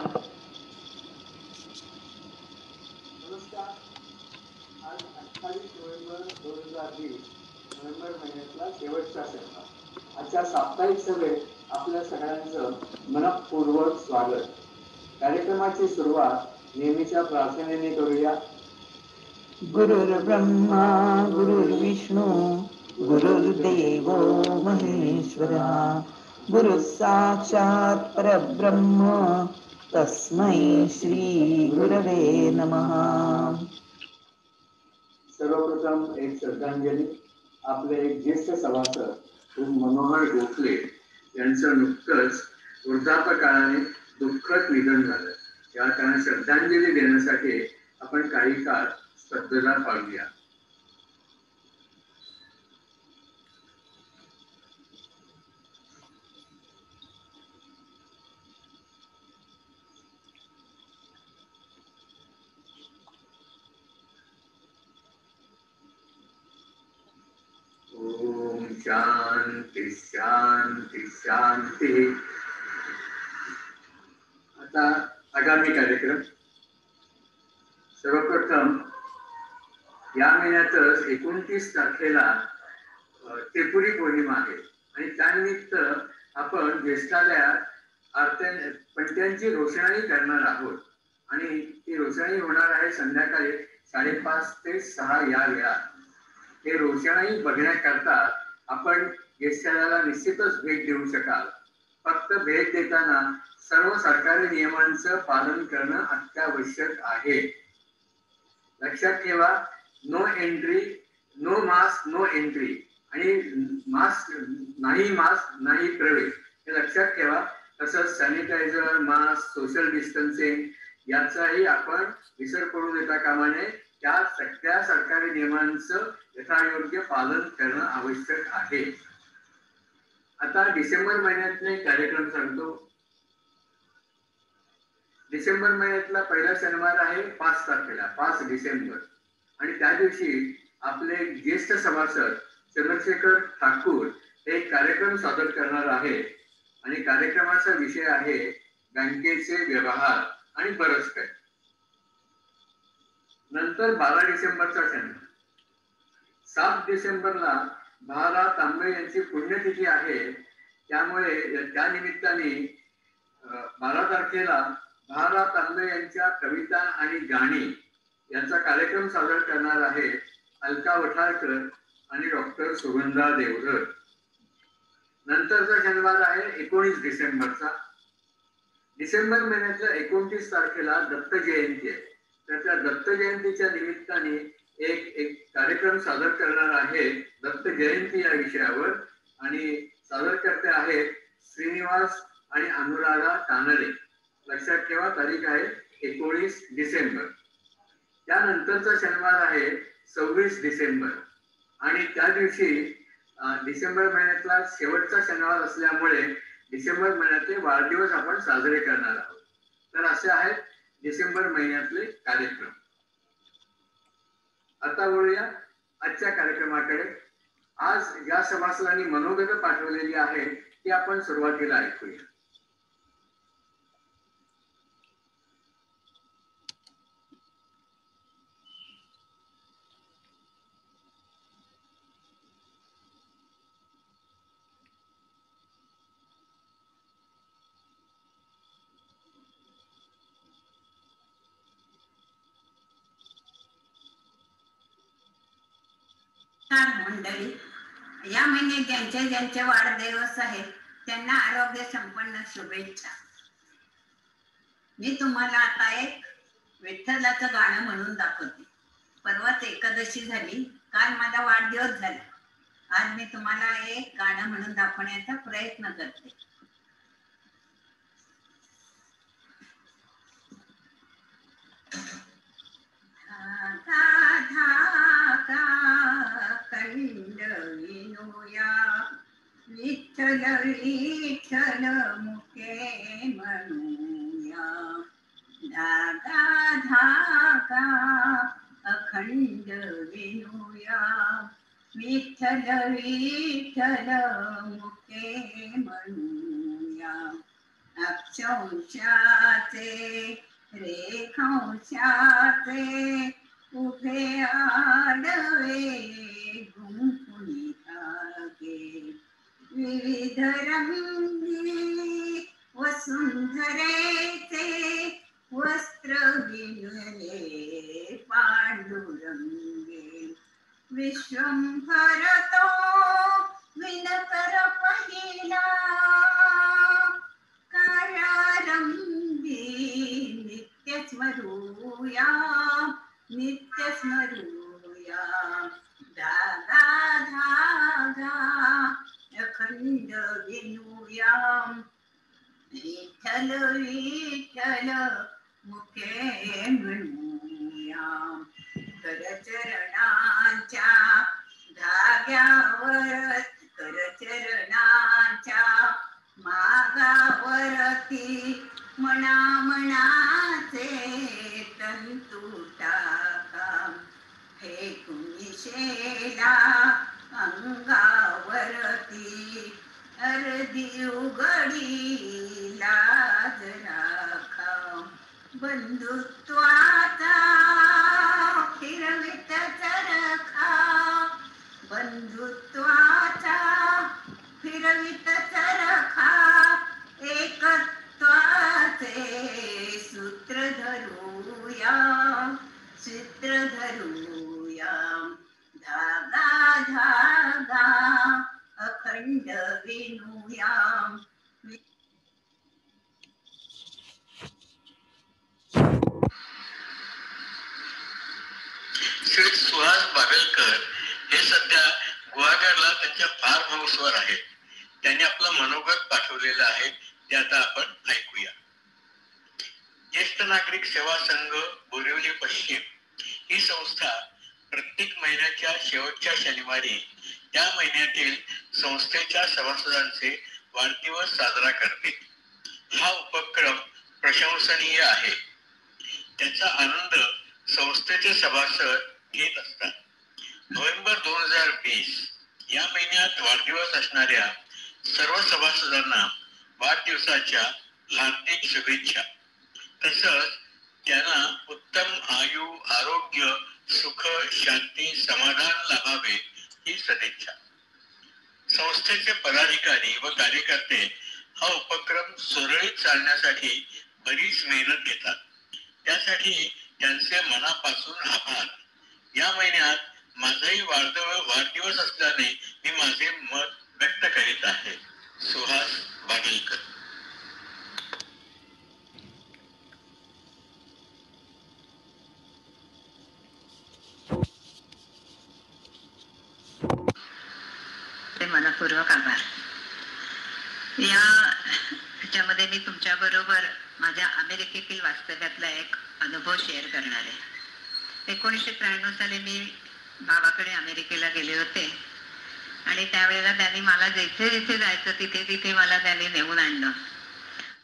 नमस्कार. आज 28 November 2020 November महिन्यातला शेवटचा शनिवार. आजच्या साप्ताहिक सभेत आपल्या सगळ्यांचं मनपूर्वक स्वागत. कार्यक्रमाची सुरुवात नेहमीच्या प्रार्थनेने करूया. गुरुर्ब्रह्मा गुरुर्विष्णू गुरुर्देवो महेश्वरः गुरुः साक्षात् परब्रह्म तस्मै श्री गुरवे नमः. सर्वप्रथम एक श्रद्धांजली. आपले एक ज्येष्ठ सभासद मनोहर गोखले यांचं नुकतंच वृद्धापकाळाने दुःखद निधन झालं. या त्यांना श्रद्धांजली देण्यासाठी आपण काही काळ स्तब्धता पाळूया. ओम शांती शांती शांती. आता आगामी कार्यक्रम. सर्वप्रथम या महिन्यातच 29 तारखेला त्रिपुरी पौर्णिमा आहे आणि त्यानिमित्त आपण ज्येष्ठालयात पणत्यांची रोषणाई करणार आहोत आणि ती रोषणाई होणार आहे संध्याकाळी 5:30 ते 6 या वेळात. हे रोषणाई बघण्याकरता आपण ज्येष्ठालयाला निश्चितच भेट देऊ शकाल. फक्त भेट देताना सर्व सरकारी नियमांचं पालन करणं अत्यावश्यक आहे. लक्षात ठेवा, no entry, no mask no entry आणि मास्क नाही प्रवेश, हे लक्षात ठेवा. तसंच सॅनिटायझर, मास्क, सोशल डिस्टन्सिंग याचाही आपण विसर पडू देता कामा नये. त्या सगळ्या सरकारी नियमांचं यथायोग्य पालन करणं आवश्यक आहे. आता डिसेंबर महिन्यातले कार्यक्रम सांगतो. डिसेंबर महिन्यातला पहिला शनिवार आहे 5 तारखेला, 5 डिसेंबर, आणि त्या दिवशी आपले ज्येष्ठ सभासद चंद्रशेखर ठाकूर हे कार्यक्रम सादर करणार आहे आणि कार्यक्रमाचा विषय आहे बँकेचे व्यवहार आणि बरंच काही. नंतर 12 डिसेंबरचा शनिवार, 7 डिसेंबरला भारा तांबे यांची पुण्यतिथी आहे. त्यामुळे त्या निमित्ताने 12 तारखेला भारा तांबे यांच्या कविता आणि गाणी यांचा कार्यक्रम सादर करणार आहे अलका वठारकर आणि डॉक्टर सुगंधा देवधर. नंतरचा शनिवार आहे 19 डिसेंबरचा. डिसेंबर महिन्यातल्या 29 तारखेला दत्त जयंती आहे. तर त्या दत्त जयंतीच्या निमित्ताने एक कार्यक्रम सादर करणार आहे दत्त जयंती या विषयावर, आणि सादर करते आहेत श्रीनिवास आणि अनुराधा कानडे. लक्षात ठेवा, तारीख आहे 19 डिसेंबर. त्यानंतरचा शनिवार आहे 26 डिसेंबर आणि त्या दिवशी डिसेंबर महिन्यातला शेवटचा शनिवार असल्यामुळे डिसेंबर महिन्यातले वाढदिवस आपण साजरे करणार आहोत. तर असे आहेत डिसेंबर महिन्यातले कार्यक्रम. आता बोलूया आजच्या कार्यक्रमाकडे. आज ज्या सभासदांनी मनोगत पाठवलेली आहे ती आपण सुरुवातीला ऐकूया. मंडळी, या महिन्यात ज्यांचे वाढदिवस आहेत त्यांना आरोग्य संपन्न शुभेच्छा. मी तुम्हाला आता एक विठ्ठलाचं गाणं म्हणून दाखवते. परवाच एकादशी झाली, काल माझा वाढदिवस झाला. आज मी तुम्हाला एक गाणं म्हणून दाखवण्याचा प्रयत्न करते. खंड विनोया विठ्ठल विठ्ठल मुके म्हणूया, धागा धागा अखंड विनोया विठ्ठल विठ्ठल मुके म्हणूया. अक्षांशाचे रेखांशाचे उभे आडवे गुंफुनी धागे विविध रंगी वसुंधरेचे वस्त्र विणले पांडुरंगे विश्वंभर तो विणकर पहिला काळारंभी नित्य स्मरूया धागा धागा अखंड विणूया विठ्ठल विठ्ठल मुखे म्हणूया करचरणांच्या धाग्यावर करचरणांच्या मागावरती मना मनाचे तंतू टाका फेकून शेला अंगावरती अर्धी उघडी लाज राखा बंधुत्वाचा फिरवित चरखा बंधुत्वाचा फिरवित चरखा एकत्वाचे सूत्र धरूया धागा धागा अखंड विणूया श्री सुहास बागलकर हे सध्या गुहागरला त्यांच्या फार्म हाऊसवर आहेत. त्यांनी आपलं मनोगत पाठवलेलं आहे ते आता आपण ऐकूया. ज्येष्ठ नागरिक सेवा संघ बोरिवली पश्चिम ही संस्था प्रत्येक महिन्याच्या शेवटच्या शनिवारी त्या महिन्यातील संस्थेच्या सभासदांचे वाढदिवस साजरा करते. हा उपक्रम प्रशंसनीय आहे. त्याचा आनंद संस्थेचे सभासद घेत असतात. नोव्हेंबर 2020 या महिन्यात वाढदिवस असणाऱ्या सर्व सभासदांना वाढदिवसाच्या हार्दिक शुभेच्छा. तसंच त्यांना उत्तम आयु आरोग्य सुख शांती समाधान लाभावे ही सदिच्छा. संस्थेचे पदाधिकारी व कार्यकर्ते हा उपक्रम सुरळीत चालण्यासाठी बरीच मेहनत घेतात. त्यासाठी त्यांचे मनापासून आभार. या महिन्यात माझाही वाढदिवस असल्याने मी माझे मत व्यक्त करीत आहे. सुहास बागलकर. मनपूर्वक आभार. याच्यामध्ये मी तुमच्या बरोबर माझ्या अमेरिकेतील वास्तव्यातला एक अनुभव शेअर करणार आहे. 1993 साली मी बाबाकडे अमेरिकेला गेले होते आणि त्यावेळेला त्यांनी मला जिथे जिथे जायचं तिथे तिथे मला त्यांनी नेऊन आणलं.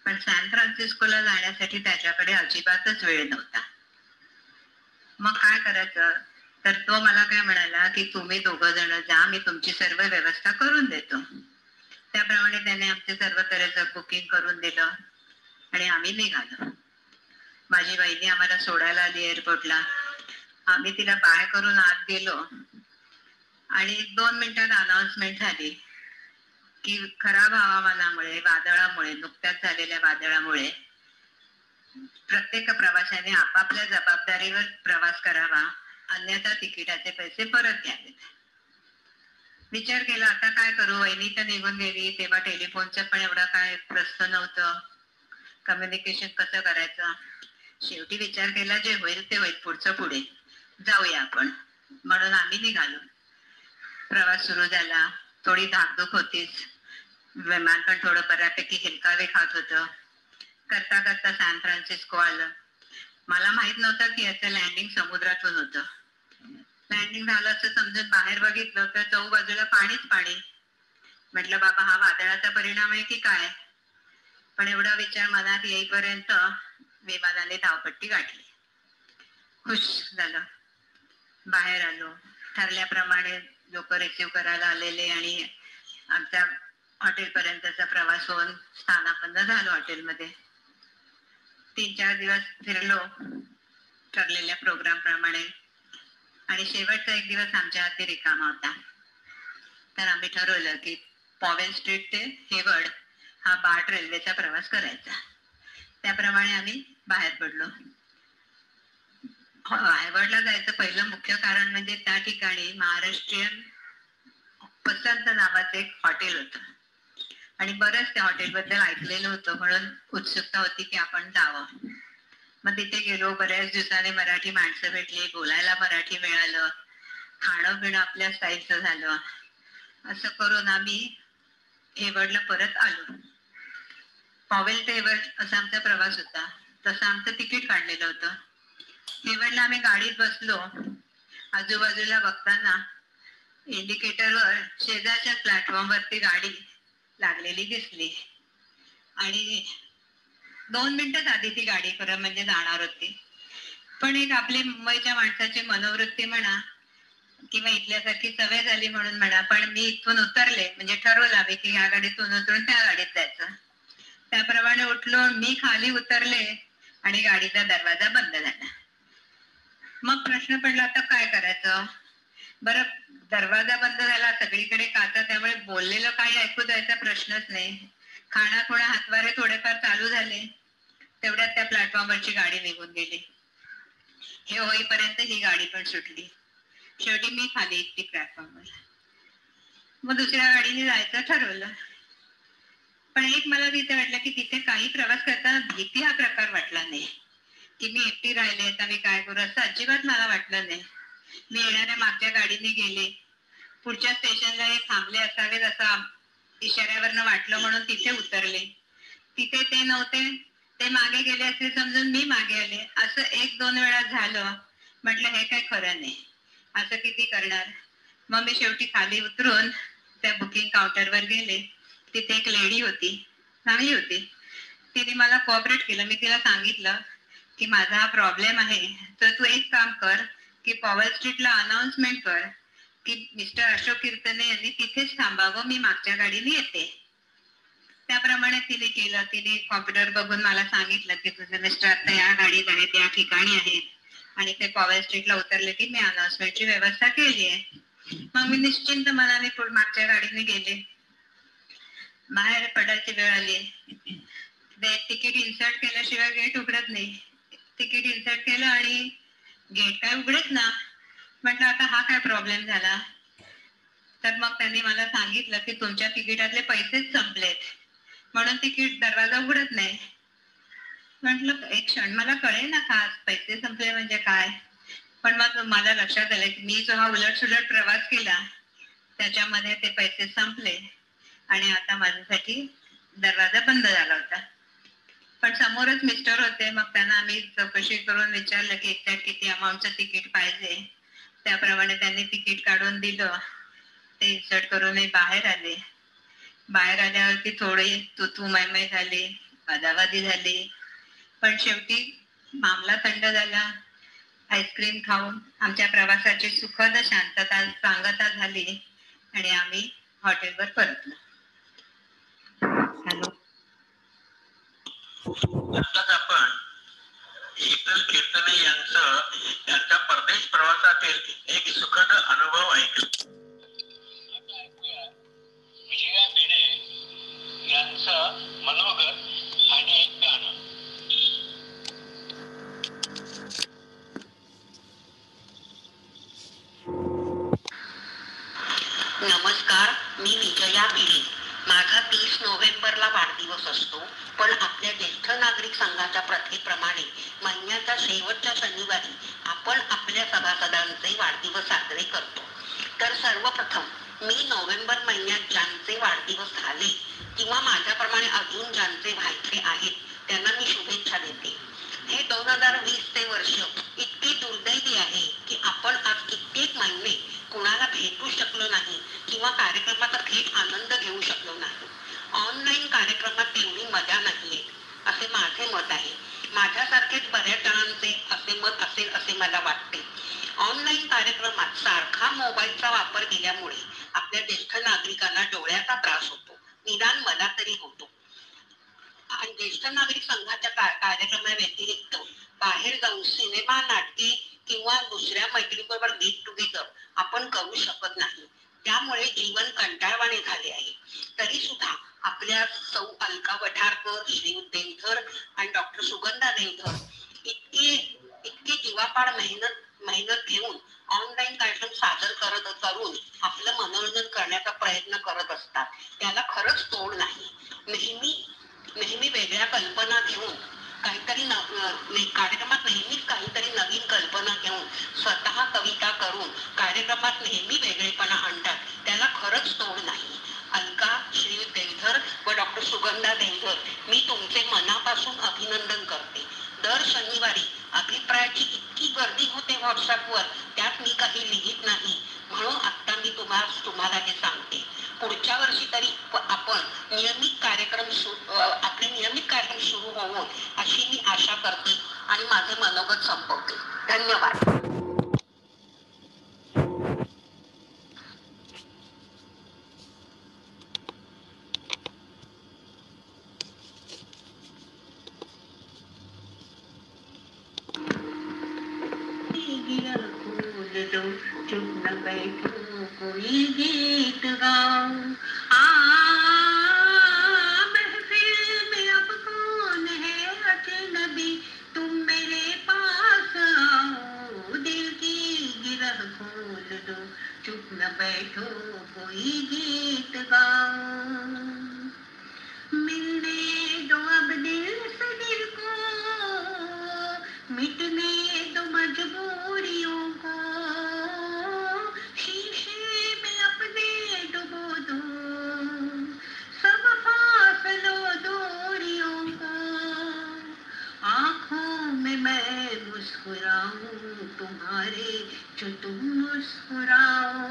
पण सॅन फ्रान्सिस्कोला जाण्यासाठी त्याच्याकडे अजिबातच वेळ नव्हता. मग काय करायचं, तर तो मला काय म्हणाला की तुम्ही दोघं जण जा, मी तुमची सर्व व्यवस्था करून देतो. त्याप्रमाणे त्याने आमचे सर्व तऱ्हेचं बुकिंग करून दिलं आणि आम्ही निघालो. माझी बहिणी आम्हाला सोडायला आली एअरपोर्टला. आम्ही तिला बाय करून आत गेलो आणि 2 मिनिटात अनाउन्समेंट झाली की खराब हवामानामुळे वादळामुळे नुकत्याच झालेल्या वादळामुळे प्रत्येक प्रवाशाने आपापल्या जबाबदारीवर प्रवास करावा, अन्यथा तिकिटाचे पैसे परत घ्यावेत. विचार केला आता काय करू. वहिनी तर निघून गेली. तेव्हा टेलिफोनचं पण एवढं काय प्रश्न नव्हतं. कम्युनिकेशन कसं करायचं. शेवटी विचार केला जे होईल ते होईल, पुढचं पुढे जाऊया आपण. म्हणून आम्ही निघालो. प्रवास सुरू झाला. थोडी धाकधूक होतीच. विमान पण थोडं बऱ्यापैकी हिलकावे खात होतं. करता करता सॅन फ्रान्सिस्को आलं. मला माहित नव्हतं की याचं लँडिंग समुद्रातून होतं. लँडिंग झालं असं समजून बाहेर बघितलं तर चहूबाजूला पाणीच पाणी. म्हटलं बाबा हा वादळाचा परिणाम आहे की काय. पण एवढा विचार मनात येईपर्यंत विमानाने धावपट्टी गाठली. खुश झालं. बाहेर आलो. ठरल्याप्रमाणे लोक रिसिव्ह करायला आलेले आणि आमच्या हॉटेलपर्यंतचा प्रवास होऊन स्थानापन्न झालो हॉटेलमध्ये. 3-4 दिवस फिरलो ठरलेल्या प्रोग्राम प्रमाणे आणि शेवटचा एक दिवस आमच्या हाती रिकामा होता. तर आम्ही ठरवलं की पॉवेल स्ट्रीट ते हेवर्ड हा बाट रेल्वेचा प्रवास करायचा. त्याप्रमाणे आम्ही बाहेर पडलो. हेवर्डला जायचं पहिलं मुख्य कारण म्हणजे त्या ठिकाणी महाराष्ट्रीयन पसंत नावाचं एक हॉटेल होतं आणि बरंच त्या हॉटेलबद्दल ऐकलेलं होतं, म्हणून उत्सुकता होती की आपण जावं. मग तिथे गेलो. बऱ्याच दिवसाने मराठी माणसं भेटली, बोलायला मराठी मिळालं, खाणं पिणं आपल्या स्टाईलचं झालं. असं करून आम्ही हेवर्डला परत आलो. पॉवेल ते हेवर्ड असा आमचा प्रवास होता. तसं आमचं तिकीट काढलेलं होतं. हेवर्डला आम्ही गाडीत बसलो. आजूबाजूला बघताना इंडिकेटरवर शेजारच्या प्लॅटफॉर्मवरती गाडी लागलेली दिसली आणि 2 मिनिटच आधी ती गाडी खरं म्हणजे जाणार होती. पण एक आपली मुंबईच्या माणसाची मनोवृत्ती म्हणा किंवा इथल्यासारखी सवय झाली म्हणून म्हणा, पण मी इथून उतरले म्हणजे ठरवलं आम्ही की या गाडीतून उतरून त्या गाडीत जायचं. त्याप्रमाणे उठलो, मी खाली उतरले आणि गाडीचा दरवाजा बंद झाला. मग प्रश्न पडला आता काय करायचं. बरं, दरवाजा बंद झाला, सगळीकडे काचा, त्यामुळे बोललेलं काही ऐकू जायचा प्रश्नच नाही. खाणाखुणा हातवारे थोडेफार चालू झाले. तेवढ्यात त्या प्लॅटफॉर्मवरची गाडी निघून गेली. हे होईपर्यंत ही गाडी पण सुटली. शेवटी मी खाली एकटी प्लॅटफॉर्मवर. मग दुसऱ्या गाडीने जायचं ठरवलं. पण एक मला तिथे वाटलं की तिथे काही प्रवास करताना भीती हा प्रकार वाटला नाही की मी एकटी राहिले तर मी काय करू, असं अजिबात मला वाटलं नाही. मी येणाऱ्या मागच्या गाडीने गेले. पुढच्या स्टेशनला हे थांबले असावेत असं इशाऱ्यावरनं वाटलं म्हणून तिथे उतरले. तिथे ते नव्हते, ते मागे गेले असे समजून मी मागे आले. असं 1-2 वेळा झालं. म्हटलं हे काय खरं नाही, असं किती करणार. मग मी शेवटी खाली उतरून त्या बुकिंग काउंटरवर गेले. तिथे एक लेडी होती, चांगली होती. तिने मला कोऑपरेट केलं. मी तिला सांगितलं की माझा हा प्रॉब्लेम आहे, तर तू एक काम कर की पॉवेल स्ट्रीटला अनाउन्समेंट कर की मिस्टर अशोक कीर्तने यांनी तिथेच थांबावं, मी मागच्या गाडीने येते. त्याप्रमाणे तिने केलं. तिने कॉम्प्युटर बघून मला सांगितलं की तुझे मिस्टर आता या गाडीत आहेत, या ठिकाणी आहेत आणि ते पॉवेल स्ट्रीटला उतरले की मी अनाउन्समेंटची व्यवस्था केली आहे. मग मी निश्चिंत मनाने मागच्या गाडीने गेले. बाहेर पडायची वेळ आली. तिकीट इन्सर्ट केल्याशिवाय गेट उघडत नाही. तिकीट इन्सर्ट केलं आणि गेट काय उघडेच ना. म्हटलं आता हा काय प्रॉब्लेम झाला. तर मग त्यांनी मला सांगितलं की तुमच्या तिकिटातले पैसेच संपलेत म्हणून तिकीट दरवाजा उघडत नाही. म्हटलं एक क्षण मला कळे ना का पैसे संपले म्हणजे काय. पण मग मला लक्षात आलं की मी जो हा उलट प्रवास केला त्याच्यामध्ये ते पैसे संपले आणि आता माझ्यासाठी दरवाजा बंद झाला होता. पण समोरच मिस्टर होते. मग त्यांना आम्ही चौकशी करून विचारलं की एक्झॅक्ट किती अमाऊंटचं तिकीट पाहिजे. त्याप्रमाणे त्यांनी तिकीट काढून दिलं. ते इन्सर्ट करून बाहेर आले. बाहेर आल्यावरती थोडी तू मैमै झाली, वादावादी झाली. पण शेवटी मामला थंड झाला. आईस्क्रीम खाऊन आमच्या प्रवासाची सुखद शांतता सांगता झाली आणि आम्ही हॉटेलवर परतलो. हॅलो. आताच आपण शीतल कीर्तने यांचा परदेश प्रवासातील एक सुखद अनुभव ऐकला. आता ऐकूया विजया भिडे यांचं मनोगत आणि एक गाणं. नमस्कार, मी विजया भिडे. माझा 30 नोव्हेंबरला वाढदिवस असतो, पण आपल्या ज्येष्ठ नागरिक संघाच्या प्रथेप्रमाणे महिन्याच्या शेवटच्या शनिवारी आपण आपल्या सभासदांचे वाढदिवस साजरे करतो. तर सर्वप्रथम मी नोव्हेंबर महिन्यात ज्यांचे वाढदिवस झाले किंवा माझ्याप्रमाणे अजून ज्यांचे व्हायचे आहेत त्यांना मी शुभेच्छा देते. हे 2020चे वर्ष इतके दुर्दैवी आहे की आपण आज कित्येक महिने कुणाला भेटू शकलो नाही किंवा कार्यक्रमाचा थेट आनंद घेऊ शकलो नाही. ऑनलाईन कार्यक्रमात तेवढी मजा नाहीये असे माझे मत आहे. माझ्यासारखेच बऱ्याच जणांचे असे मत असेल असे मला वाटते. ऑनलाईन कार्यक्रमात सारखा मोबाईलचा वापर केल्यामुळे आपल्या ज्येष्ठ नागरिकांना डोळ्याचा त्रास होतो. निदान मला तरी होतो. आणि ज्येष्ठ नागरिक संघाच्या कार्यक्रमाव्यतिरिक्त बाहेर जाऊन सिनेमा, नाटके किंवा दुसऱ्या मैत्रिणीबरोबर गेट टुगेदर आपण करू शकत नाही. त्यामुळे जीवन कंटाळवाणे झाले आहे. तरी सुद्धा आपल्या सौ अलका वठारकर, श्री देवधर आणि डॉक्टर सुगंधा देवधर इतके जीवापाड मेहनत घेऊन ऑनलाईन कार्यक्रम सादर करून आपलं मनोरंजन करण्याचा प्रयत्न करत असतात. त्याला खरंच तोड नाही. नेहमी वेगळ्या कल्पना घेऊन कार्यक्रमात नेहमीच काहीतरी नवीन कल्पना घेऊन स्वतः कविता करून कार्यक्रमात नेहमी वेगळेपणा आणतात. त्याला खरंच तोड नाही. अलका, श्री देवधर व डॉक्टर सुगंधा देवधर, मी तुमचे मनापासून अभिनंदन करते. दर शनिवारी अभिप्रायाची इतकी गर्दी होते व्हॉट्सअपवर, त्यात मी काही लिहित नाही म्हणून आता मी तुम्हाला हे सांगते. पुढच्या वर्षी तरी आपण आपले नियमित कार्यक्रम सुरू होवो अशी मी आशा करते आणि माझे मनोगत संपवते. धन्यवाद. चुप न बैठो कोई गीत गाओ, महफिल में अब कौन है अजनबी, तुम मेरे पास आओ, दिल की गिरह खोल दो, चुप न बैठो कोई गीत गाओ, मिलने दो अब दिल से दिल को, मिटने दो मजबूरियों को, शीशे में अपने डुबो दो, सब फासलों दूरियों को, आँखों में मैं मुस्कुराऊं तुम्हारे जो तुम मुस्कुराओ,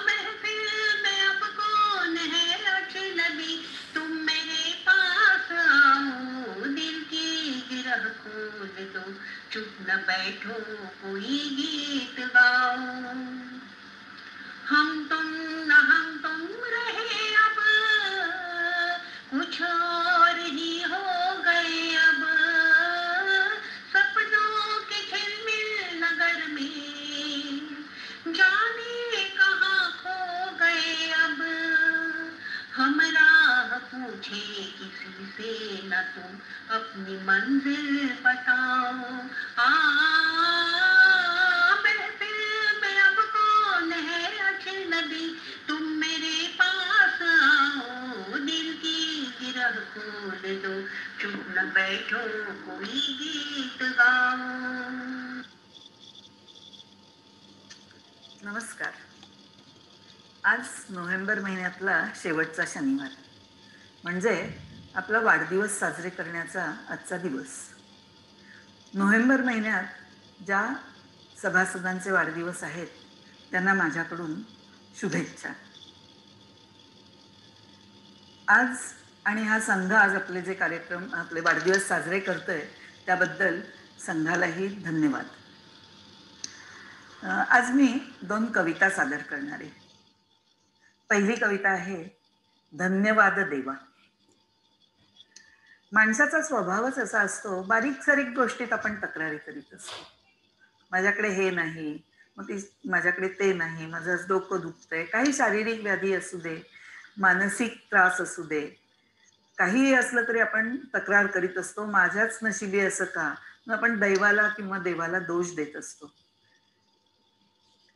महफिल में अब कौन है अजनबी, तुम मेरे पास आओ, दिल की गिरह खोल दो, चुप न बैठो कोई गीत गाओ, हम तुम रहे अब, कुछ और ही हो गए अब, सपनों के झिलमिल नगर में, जाने कहाँ खो गए अब, हम राह पूछे किसी से न तुम अपनी मंजिल बताओ, महफिल में अब कौन है अजनबी, तुम मेरे पास आओ, दिल की गिरह खोल दो, चुप न बैठो कोई गीत गाओ. नमस्कार. आज नोव्हेंबर महिन्यातला शेवटचा शनिवार, म्हणजे आपला वाढदिवस साजरे करण्याचा आजचा दिवस. नोव्हेंबर महिन्यात ज्या सभासदांचे वाढदिवस आहेत त्यांना माझ्याकडून शुभेच्छा. आज आणि हा संघ आज आपले जे कार्यक्रम, आपले वाढदिवस साजरे करतोय त्याबद्दल संघालाही धन्यवाद. आज मी 2 कविता सादर करणार आहे. पहिली कविता आहे धन्यवाद देवा. माणसाचा स्वभावच असा असतो, बारीक सारीक गोष्टीत आपण तक्रारी करीत असतो. माझ्याकडे हे नाही, मग माझ्याकडे ते नाही, माझं डोकं दुखतंय, काही शारीरिक व्याधी असू दे, मानसिक त्रास असू दे, काहीही असलं तरी आपण तक्रार करीत असतो. माझ्याच नशिबी असं का, मग आपण दैवाला किंवा देवाला दोष देत असतो.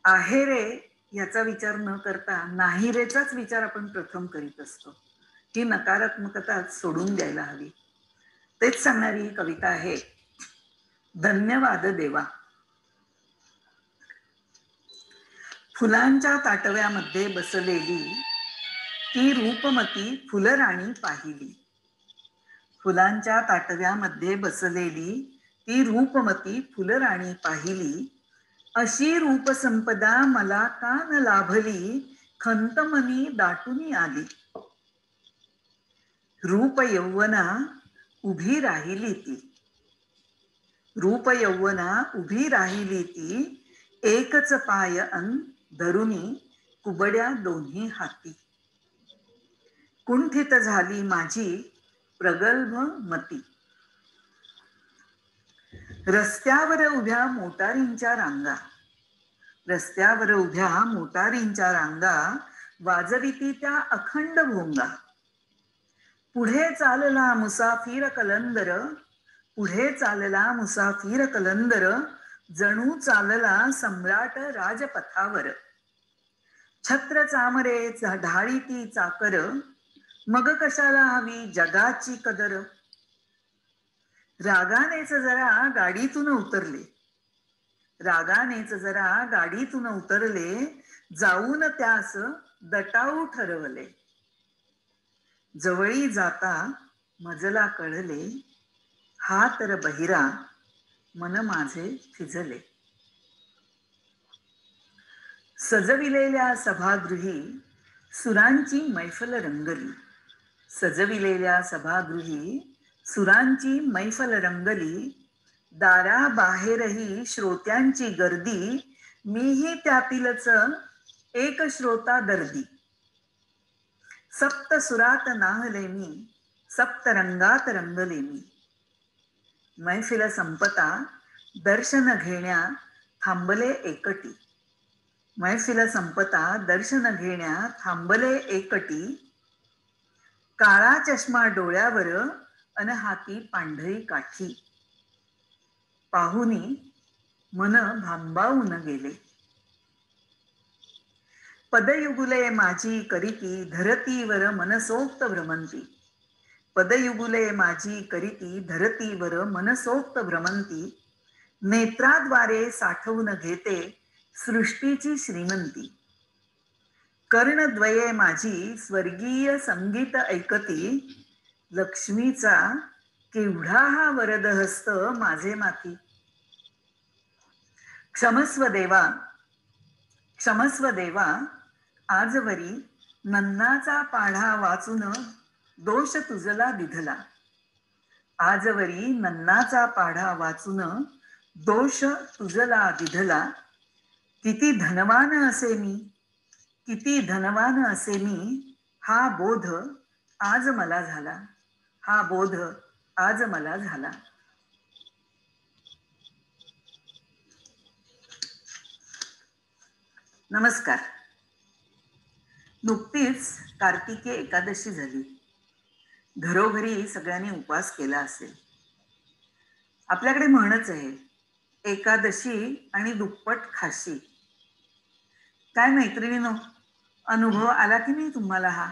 आहे रे याचा विचार न करता नाही रेचाच विचार आपण प्रथम करीत असतो. ही नकारात्मकता सोडून द्यायला हवी. तेच सांगणारी ही कविता आहे धन्यवाद देवा. फुलांच्या ताटव्यामध्ये बसलेली ती रूपमती फुलराणी पाहिली. फुलांच्या ताटव्यामध्ये बसलेली ती रूपमती फुलराणी पाहिली. अशी रूपसंपदा मला का न लाभली, खंत मनी दाटून आली. रूप यौवना उभी राहिली ती, रूप यौवना उभी राहिली ती, एकच पाय अन धरुनी कुबड्या दोन्ही हाती. कुंठित झाली माझी प्रगल्भ मती. रस्त्यावर उभ्या मोटारींच्या रांगा, रस्त्यावर उभ्या मोटारींच्या रांगा वाजविती त्या अखंड भोंगा. पुढे चालला मुसाफिर कलंदर, पुढे चालला मुसाफिर कलंदर, जणू चालला सम्राट राजपथावर. छत्र चामरे ढाळीती चाकर, मग कशाला हवी जगाची कदर. रागानेच जरा गाडीतून उतरले, रागानेच जरा गाडीतून उतरले, जाऊन त्यास दटाऊ ठरवले. जवळी जाता मजला कळले, हा तर बहिरा मन माझे थिजले. सजविलेल्या सभागृही सुरांची मैफल रंगली, सजविलेल्या सभागृही सुरांची मैफल रंगली. दाराबाहेरही श्रोत्यांची गर्दी, मीही त्यातीलच एक श्रोता दर्दी. सप्त सुरात नाहले मी, सप्त रंगात रंगले मी. मैफिल संपता दर्शन घेण्या थांबले एकटी, मैफिल संपता दर्शन घेण्या थांबले एकटी. काळा चष्मा डोळ्यावर अन हाती पांढरी काठी, पाहुनी मन भांबावून गेले. पदयुगुले माझी करीती धरतीवर मनसोक्त भ्रमंती, पदयुगुले माझी करीती धरतीवर मनसोक्त भ्रमंती. नेत्राद्वारे साठवून घेते सृष्टीची श्रीमंती. कर्णद्वये माझी स्वर्गीय संगीत ऐकती, लक्ष्मीचा केवढा हा वरद हस्त माझे माथी. क्षमस्व देवा, क्षमस्व देवा, आजवरी नन्नाचा पाढा वाचून दोष तुझला दिधला. आजवरी नन्नाचा पाढा वाचून दोष तुझला दिधला. किती धनवान असे मी, किती धनवान असे मी, हा बोध आज मला झाला, हा बोध आज मला झाला. नमस्कार. नुकतीच कार्तिकी एकादशी झाली. घरोघरी सगळ्यांनी उपवास केला असेल. आपल्याकडे म्हणच आहे, एकादशी आणि दुप्पट खाशी. काय मैत्रिणीनो, अनुभव आला की नाही तुम्हाला? हा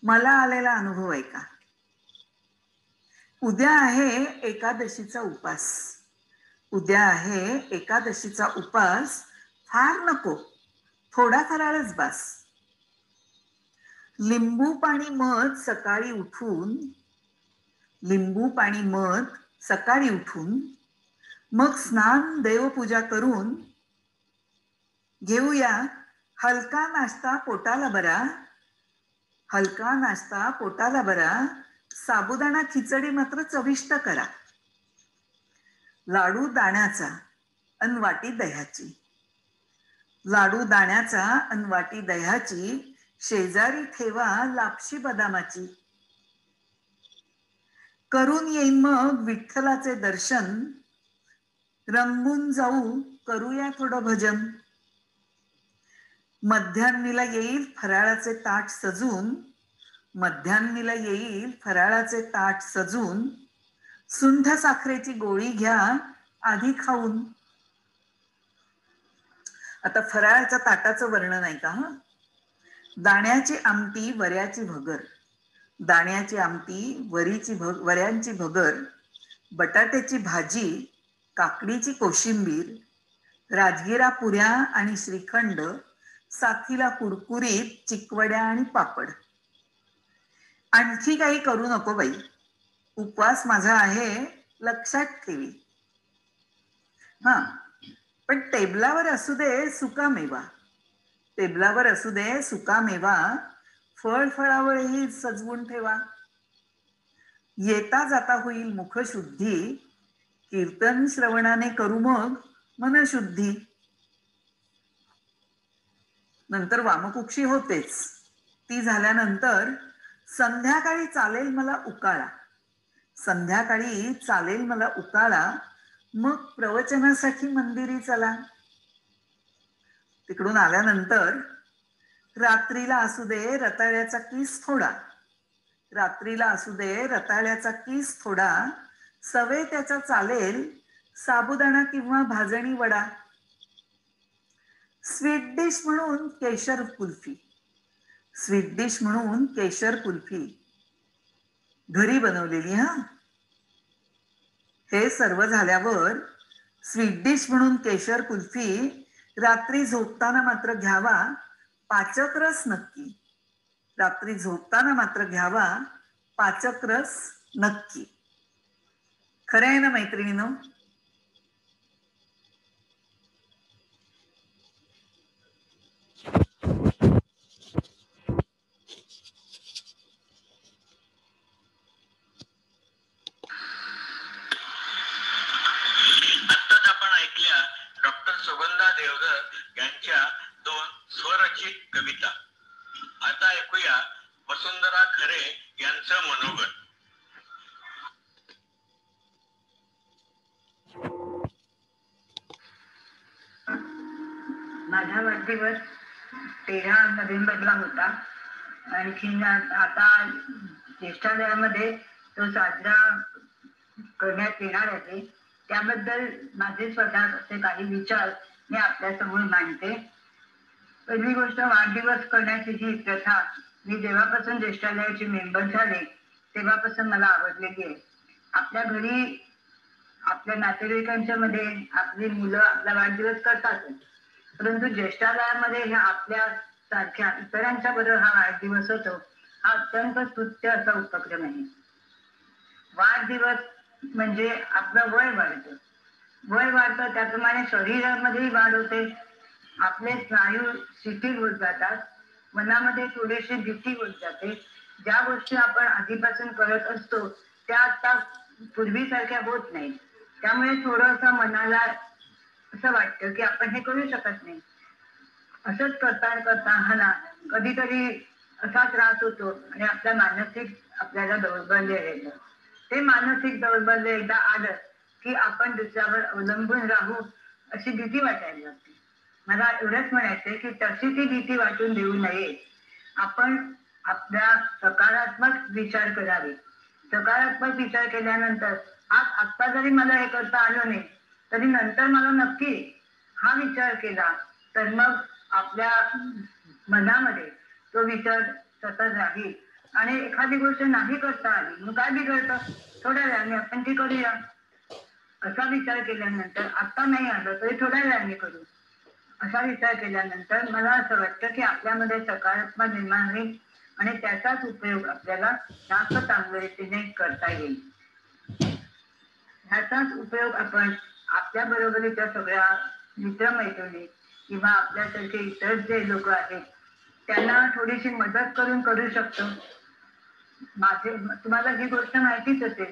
मला आलेला अनुभव आहे का? उद्या आहे एकादशीचा उपास. उद्या आहे एकादशीचा उपास. फार नको, थोडा फराळच बास. लिंबू पाणी मध सकाळी उठून, लिंबू पाणी मध सकाळी उठून, मग स्नान देवपूजा करून घेऊया हलका नाश्ता पोटाला बरा, हलका नाश्ता पोटाला बरा. साबुदाणा खिचडी मात्र चविष्ट करा. लाडू दाण्याचा अन वाटी दह्याची, लाडू दाण्याचा अन वाटी दह्याची. शेजारी ठेवा लापशी बदामाची. करून येईन मग विठ्ठलाचे दर्शन, रंगून जाऊ करूया थोडं भजन. मध्यान्नीला येईल फराळाचे ताट सजून, मध्यान्नीला येईल फराळाचे ताट सजून. सुंठ साखरेची गोळी घ्या आधी खाऊन. आता फराळाच्या ताटाचं वर्णन आहे का? दाण्याची आमटी वऱ्याची भगर, दाण्याची आमटी वऱ्यांची भगर, बटाट्याची भाजी, काकडीची कोशिंबीर, राजगिरा पुऱ्या आणि श्रीखंड, साथीला कुरकुरीत चिकवड्या आणि पापड. आणखी काही करू नको बाई, उपवास माझा आहे लक्षात ठेवी. हा, पण टेबलावर असू दे सुका मेवा, टेबलावर असू दे सुका मेवा. फळावरही सजवून ठेवा. येता जाता होईल मुखशुद्धी, कीर्तन श्रवणाने करू मग मनशुद्धी. नंतर वामकुक्षी होतेच, ती झाल्यानंतर संध्याकाळी चालेल मला उकाळा, संध्याकाळी चालेल मला उकाळा, मग प्रवचनासाठी मंदिरी चला. तिकडून आल्यानंतर रात्रीला असू दे रताळ्याचा कीस थोडा, रात्रीला असू दे रताळ्याचा कीस थोडा, सवे त्याचा चालेल साबुदाणा किंवा भाजणी वडा. स्वीट डिश म्हणून केशर कुल्फी, स्वीट डिश म्हणून केशर कुल्फी घरी बनवलेली. हा, हे सर्व झाल्यावर स्वीट डिश म्हणून केशर कुल्फी रात्री झोपताना मात्र घ्यावा पाचक रस नक्की, रात्री झोपताना मात्र घ्यावा पाचक रस नक्की. खरं आहे ना मैत्रिणीनो? आत्ताच आपण ऐकल्या डॉक्टर सुगंधा देवधर यांच्या 2 स्वरचित कविता. आता ऐकूया वसुंधरा खरे यांचं मनोगत. माझा वाढदिवस 13 नोव्हेंबरला होता. आणखीन आता ज्येष्ठालयामध्ये तो साजरा करण्यात येणार आहे. त्याबद्दल माझे स्वतःचे काही विचार मी आपल्यासमोर मांडते. पहिली गोष्ट, वाढदिवस करण्याची ही प्रथा मी जेव्हापासून ज्येष्ठालयाची मेंबर झाले तेव्हापासून मला आवडलेली आहे. आपल्या घरी आपल्या नातेवाईकांच्या मध्ये आपली मुलं आपला वाढदिवस करतातच, परंतु ज्येष्ठालयामध्ये ह्या आपल्या सारख्या इतरांच्या बरोबर हा वाढदिवस होतो, हा अत्यंत स्तुत्य असा उपक्रम आहे. वाढदिवस म्हणजे आपलं वय वाढतं, वय वाढतं त्याप्रमाणे शरीरामध्येही वाढ होते, आपले स्नायू शिथिल होत जातात, मनामध्ये थोडीशी भीती होत जाते. ज्या गोष्टी आपण आधीपासून करत असतो त्या आता पूर्वीसारख्या होत नाही. त्यामुळे थोडंसं मनाला असं वाटतं की आपण हे करू शकत नाही. असंच करता करता हा ना कधीतरी असा त्रास होतो आणि आपल्या मानसिक आपल्याला दौर्बल्य येतं. ते मानसिक दौर्बल्य एकदा आलं की आपण दुसऱ्यावर अवलंबून राहू अशी भीती वाटायला लागते. मला एवढंच म्हणायचंय की तशी ती भीती वाटून देऊ नये. आपण आपल्या सकारात्मक विचार करावे. सकारात्मक विचार केल्यानंतर आज आत्ता जरी मला हे करता आलं नाही तरी नंतर मला नक्की हा विचार केला तर मग आपल्या मनामध्ये तो विचार सतत राहील. आणि एखादी गोष्ट नाही करता आली मग काय बिघडतं, थोड्या वेळाने आपण ती करूया. असा विचार केल्यानंतर आत्ता नाही आलं तरी थोड्या वेळाने करू असा विचार केल्यानंतर मला असं वाटतं की आपल्यामध्ये सकारात्मक निर्माण होईल आणि त्याचाच उपयोग आपल्याला जास्त चांगल्या रीतीने करता येईल. ह्याचाच उपयोग आपण आपल्या बरोबरीच्या सगळ्या मित्रमैत्रिणी किंवा आपल्यासारखे इतर जे लोक आहेत त्यांना थोडीशी मदत करून करू शकतो. तुम्हाला ही गोष्ट माहितीच असेल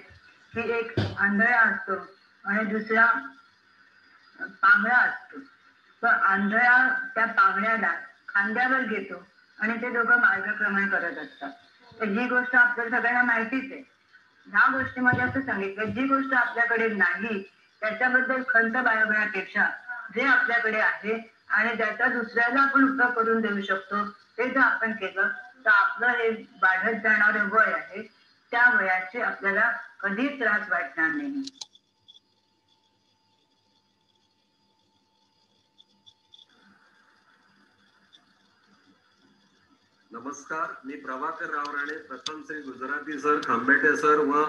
की एक आंधळा असतो आणि दुसरा पांगळा असतो. तर आंधळा त्या पांगळ्याला खांद्यावर घेतो आणि ते दोघं मार्गक्रमण करत असतात. तर ही गोष्ट आपल्याला सगळ्यांना माहितीच आहे. ह्या गोष्टीमध्ये असं सांगितलं जी गोष्ट आपल्याकडे नाही त्याच्याबद्दल खंत बाळगण्यापेक्षा जे आपल्याकडे आहे आणि ज्याचा दुसऱ्याला आपण उपयोग करून देऊ शकतो ते जर आपण केलं तर आपलं हे वाढत जाणारं वय आहे त्या वयाचे आपल्याला कधीच त्रास वाटणार नाही. नमस्कार, मी प्रभाकर रावराणे, प्रथम श्री गुजराती सर खांबेटे सर व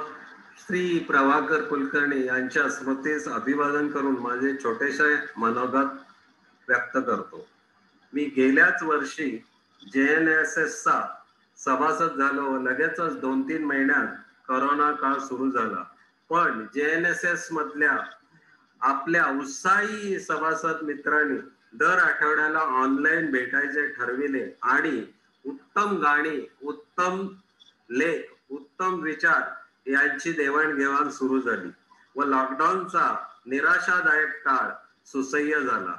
श्री प्रभाकर कुलकर्णी यांच्या स्मृतीस अभिवादन करून माझे छोटेसे मनोगत व्यक्त करतो. मी गेल्याच वर्षी JNSS चा सभासद झालो व लगेचच 2-3 महिन्यात कोरोना काळ सुरू झाला. पण JNSS मधल्या आपल्या उत्साही सभासद मित्रांनी दर आठवड्याला ऑनलाईन भेटायचे ठरविले आणि उत्तम गाणी, उत्तम लेख, उत्तम विचार यांची देवाणघेवाण सुरू झाली व लॉकडाऊनचा निराशादायक काळ सुसह्य झाला.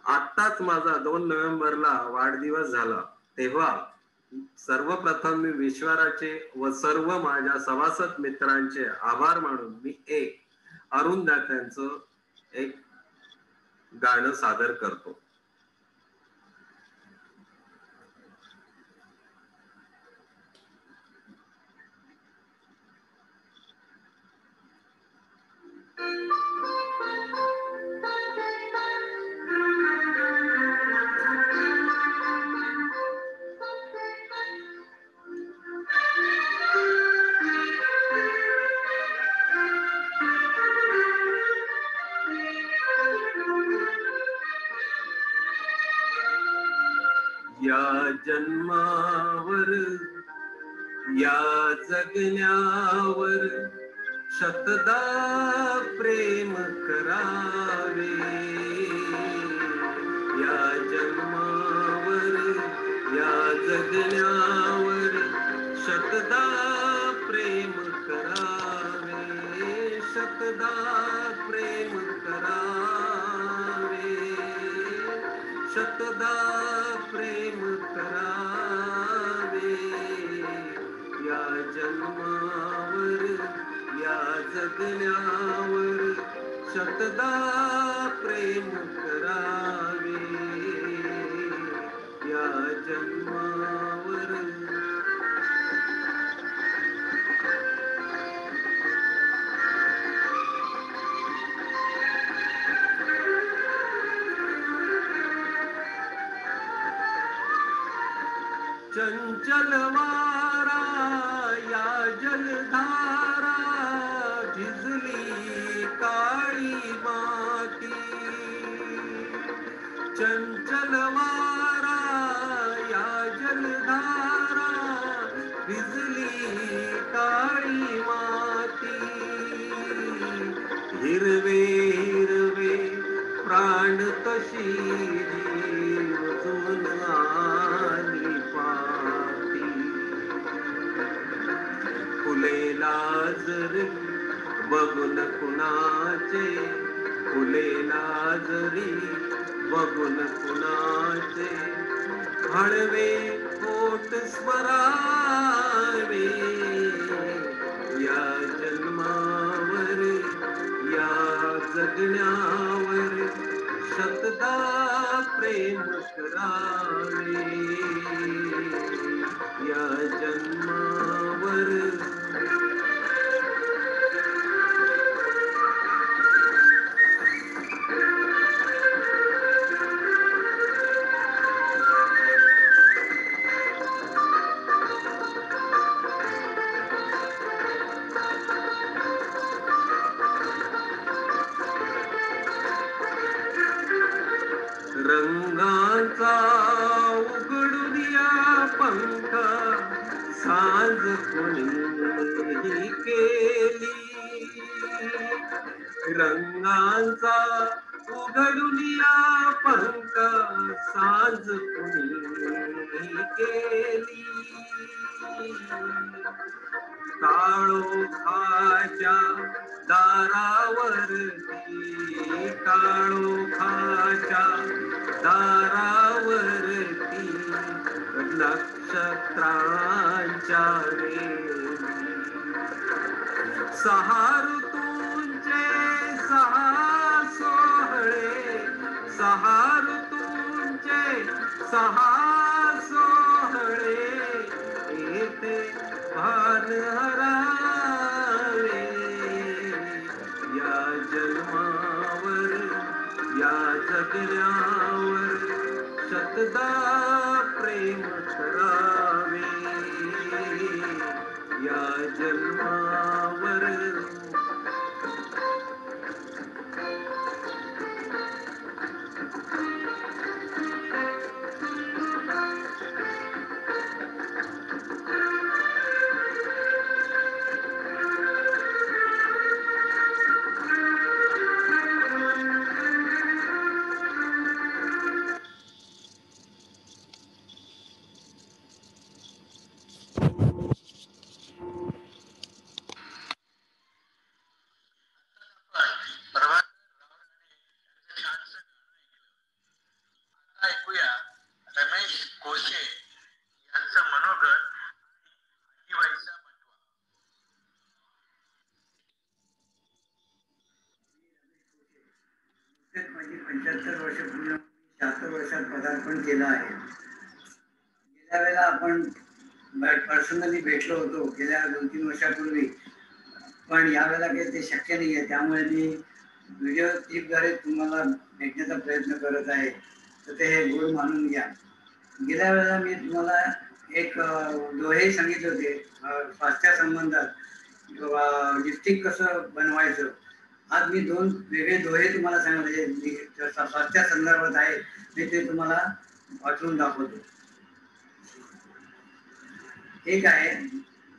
आत्ताच माझा 2 नोव्हेंबरला वाढदिवस झाला. तेव्हा सर्वप्रथम मी ईश्वराचे व सर्व माझ्या सभासद मित्रांचे आभार मानून मी एक अरुणदात्यांचं एक गाणं सादर करतो. या जन्मावर या जगण्यावर शतदा प्रेम करावे. या जन्मावर या जगण्यावर शतदा प्रेम करावे. शतदा प्रेम करावे. शतदा प्रेम करावे. या जन्मावर या जगण्यावर शतदा प्रेम करावे. या जन्मावर चंचल वारा या जलधारा भिजली काळी माती. चंचल वारा या जलधारा भिजली काळी माती. हिरवे हिरवे प्राण तशी जीवजून आली पाती. फुलेला जरी बघून कुणाचे फुलेला जरी बघून कुणाचे हळवे पोट स्मरावे. या जन्मावर या जगण्यावर शतदा प्रेम करावे. या जन्मावर रंगाचा उघडून या पंख साज कोणी केली. रंगाचा उघडून या पंख साज कोणी केली. काळोखाच्या दारावरती काळोखाच्या दारावरती नक्षत्रांच्या वेळी सहा ऋतूंचे सहा सोहळे. सहा ऋतूंचे सहा सोहळे येथे भान हरावे. या जन्मावर या जगण्यावर शतदा प्रेम करावे. या जन्मावर माझी 75 वर्ष पूर्ण 76 वर्षात पदार्पण केलं आहे. गेल्या वेळेला आपण पर्सनली भेटलो होतो गेल्या 2-3 वर्षापूर्वी, पण यावेळेला काही ते शक्य नाही आहे. त्यामुळे मी व्हिडिओ क्लिपद्वारे तुम्हाला भेटण्याचा प्रयत्न करत आहे, तर ते हे गोड मानून घ्या. गेल्या वेळेला मी तुम्हाला एक दोहे सांगितले होते स्वास्थ्यासंबंधात, लिपस्टिक कसं बनवायचं. आज मी 2 वेगळे दोहे तुम्हाला सांगितले स्वास्थ्या संदर्भात आहे, मी ते तुम्हाला वाचून दाखवतो. एक आहे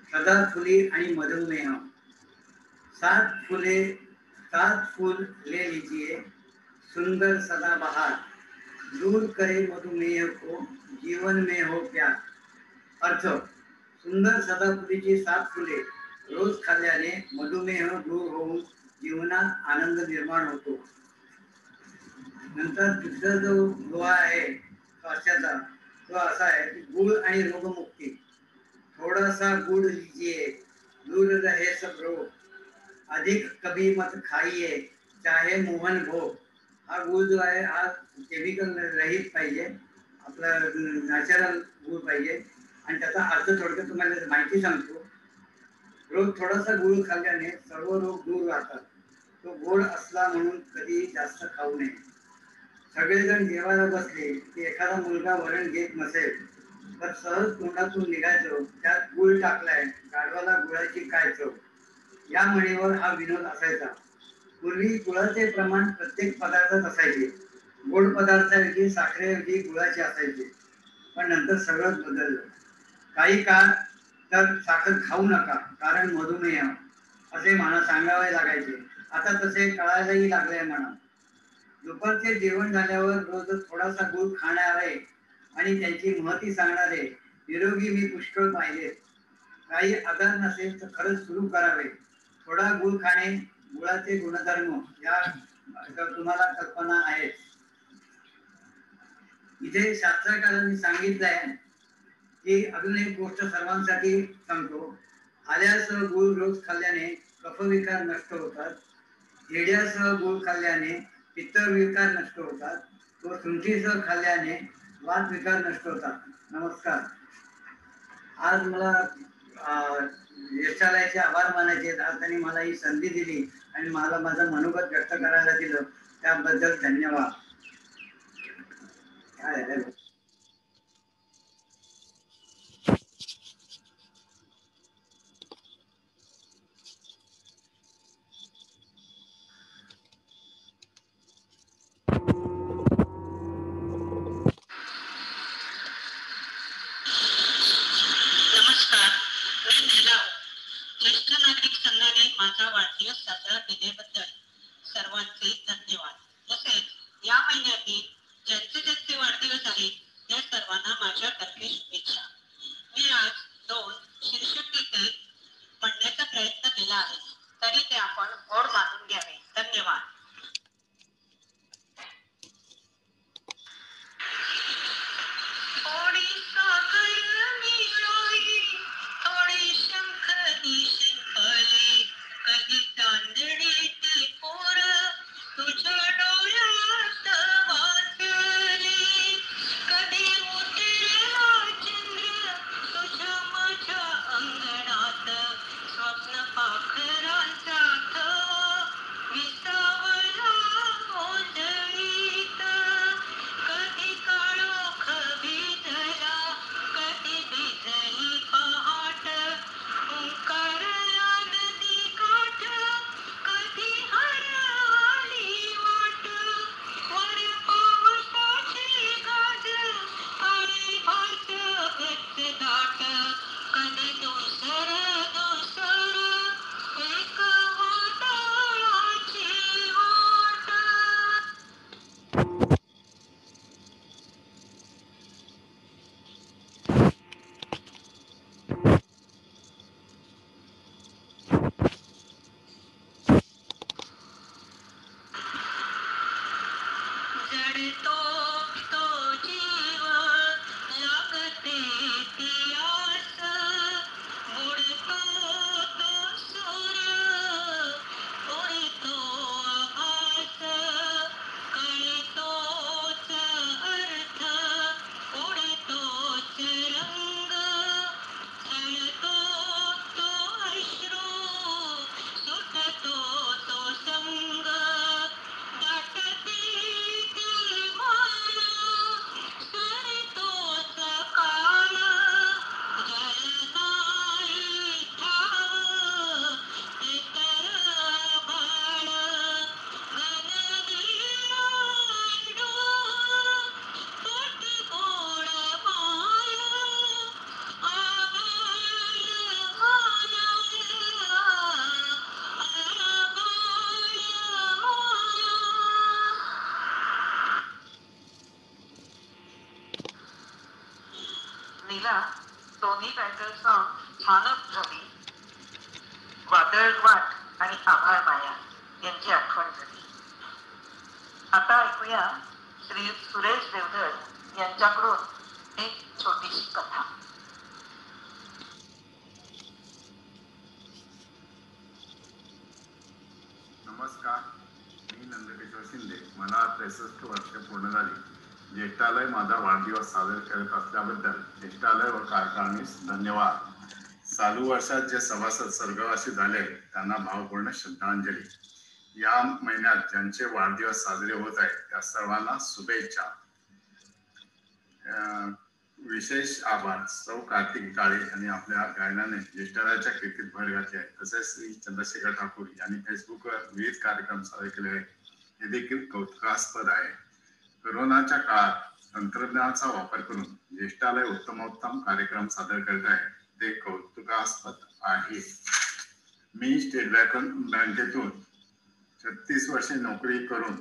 सदाफुली आणि मधुमेह. 7 फूल ले लीजिए सुंदर सदाबहार, दूर करे मधुमेह को जीवन में हो प्यार. अर्थ, सुंदर सदाफुलीची 7 फुले रोज खाल्ल्याने मधुमेह दूर होऊन जीवनात आनंद निर्माण होतो. नंतर दुसरा जो दोहा आहे स्वास्थ्याचा, तो असा आहे की गुळ आणि रोगमुक्ती. थोड़ा सा गुड़ लीजिए दूर रहे सब रोग, अधिक कभी मत खाइए चाहे मोहन भोग. हा गुळ जो आहे हा केमिकल रहित पाहिजे, आपला नॅचरल गुळ पाहिजे. आणि त्याचा अर्थ थोडक्यात तुम्हाला माहिती सांगतो. रोज थोडासा गुळ खाल्ल्याने सर्व रोग दूर राहतात. तो गोड असला म्हणून कधी जास्त खाऊ नये. सगळेजण जेवायला बसले की एखादा मुलगा वरण घेत नसेल तर सहज तोंडातून निघायचं, त्यात गुळ टाकलाय, गाढवाला गुळाची काय चव. या म्हणीवर हा विनोद असायचा. पूर्वी गुळाचे प्रमाण प्रत्येक पदार्थात असायचे. गोड पदार्थाऐवजी साखरेऐवजी गुळाचे असायचे. पण नंतर सगळंच बदललं. काही काळ तर साखर खाऊ नका कारण मधुमेह असे म्हणा सांगावे लागायचे. आता तसे कळायलाही लागले म्हणा. दुपारचे जेवण झाल्यावर रोज थोडासा गुळ खाणारे आणि त्यांची महती सांगणारे निरोगी मी पुष्कळ पाहिले. काही आजार नसेल तर खरंच सुरू करावे. थोडा गुळ खाणे, गुळाचे गुणधर्म या तुम्हाला कल्पना आहेत. इथे शास्त्रकारांनी सांगितलंय की अजून एक गोष्ट सर्वांसाठी सांगतो. आल्यासह गुळ रोज खाल्ल्याने कफविकार नष्ट होतात. हिरड्यासह गुळ खाल्ल्याने पित्तविकार नष्ट होतात. व सुंठीसह खाल्ल्याने वातविकार नष्ट होतात. नमस्कार. आज मला यशालयाचे आभार मानायचे. आज त्यांनी मला ही संधी दिली आणि मला माझं मनोगत व्यक्त करायला दिलं, त्याबद्दल धन्यवाद. नमस्कार, मी नीला. ज्येष्ठ नागरिक संघाने माझा वाढदिवस साजरा केल्याबद्दल सर्वांचे धन्यवाद. तसेच या महिन्यातील ज्यांचे वाढदिवस आहेत त्या सर्वांना माझ्यातर्फे शुभेच्छा. मी आज 2 शीर्षके म्हणण्याचा प्रयत्न केला आहे, तरी ते आपण गोड मानून घ्यावे. धन्यवाद. थोडी साखर मिसळी, थोडी शंखरी शिंपले, कधी तांदळी ती पोर तुझ्या डोळ्यात वाचली, कधी उतरला चंद्र तुझ्या माझ्या अंगणात, स्वप्न पाखरांचा थवा विसावा वादळवाट आणि आभार माया यांची आठवण झाली. आता ऐकूया श्री सुरेश देवधर यांच्याकडून एक छोटीशी कथा. नमस्कार, मी नंदकिशोर शिंदे. मला 63 वर्ष पूर्ण झाली. ज्येष्ठालय माझा वाढदिवस साजरा करत असल्याबद्दल ज्येष्ठालय व कार्यकारिणीस धन्यवाद. चालू वर्षात जे सभासद स्वर्गवासी झाले त्यांना भावपूर्ण श्रद्धांजली. या महिन्यात ज्यांचे वाढदिवस साजरे होत आहेत त्या सर्वांना शुभेच्छा. विशेष आभार सौ कार्तिक काळे यांनी आपल्या गायनाने ज्येष्ठालयाच्या कीर्तीत भर घातली आहे. तसेच श्री चंद्रशेखर ठाकूर यांनी फेसबुकवर विविध कार्यक्रम साजरे केले आहेत, हे देखील कौतुकास्पद आहे. कोरोनाच्या काळात तंत्रज्ञानाचा वापर करून ज्येष्ठालय उत्तमोत्तम कार्यक्रम सादर करत आहे, ते कौतुकास्पद आहे. मी स्टेट बँकेतून 36 वर्षे नोकरी करून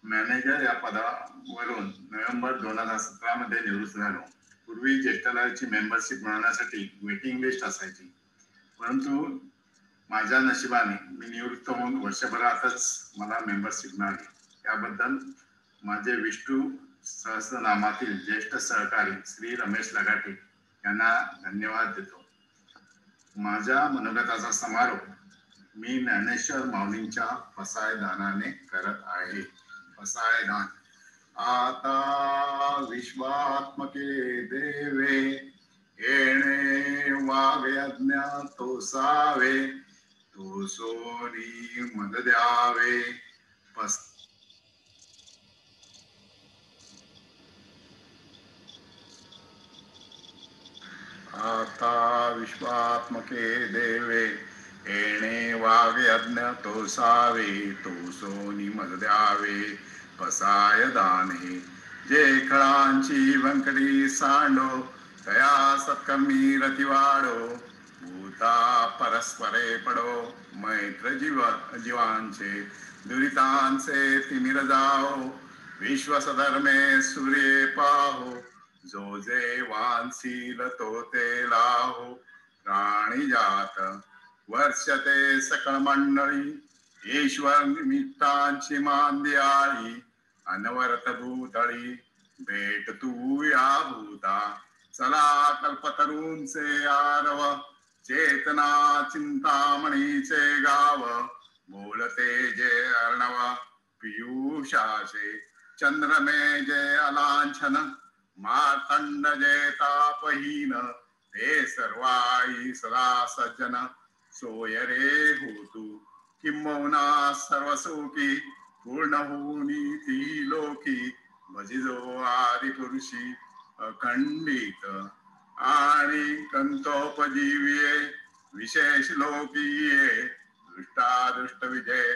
मॅनेजर या पदावरून नोव्हेंबर 2017 मध्ये निवृत्त झालो. पूर्वी ज्येष्ठालयाची मेंबरशिप मिळवण्यासाठी वेटिंग लिस्ट असायची, परंतु माझ्या नशिबाने मी निवृत्त होऊन वर्षभरातच मला मेंबरशिप मिळाली. याबद्दल माझे विष्णू सहस्रनामातील ज्येष्ठ सहकारी श्री रमेश लगाटे यांना धन्यवाद देतो. माझ्या मनोगताचा समारोप मी ज्ञानेश्वर माऊलींच्या पसायदानाने करत आहे. पसायदान. आता विश्वात्मके देवे येणे वागे अज्ञातो सावे, तो सोनी मद द्यावे. आता विश्वात्मके देवे येणे वागे अज्ञातो सावे, तो सोनी मद द्यावे. पसाय दाने जे खळांची व्यंकटी सांडो, तया सत्कर्मी रती वाढो. भूता परस्परे पडो, मैत्र जीवांचे दुरितांचे तिमिर जाओ. विश्व सधर्मे सूर्ये पाहो, जो जे वांसील तो ते लाहो. प्राणी जात वर्षते सकळ मंडळी, ईश्वर निमित्तांची मांदियाळी. अनवरत भूतळी भेट तू या भूता, चला कल्पतरूंचे आरव. चेतना चिंतामणीचे गाव, बोलते जे अर्णव. पियुषाचे चंद्रमे जे अलांछन, मार्तंड जे तापहीन. ते सर्वाई सदा सज्जन, सोय रे होतू किंबहुना सर्वसुखी. पूर्ण होऊनी ती लोकी, भजिजो आदि पुरुषी. अखंडित आणि कंतोपजीविये, विशेष लोकीये. दृष्टादृष्ट विजय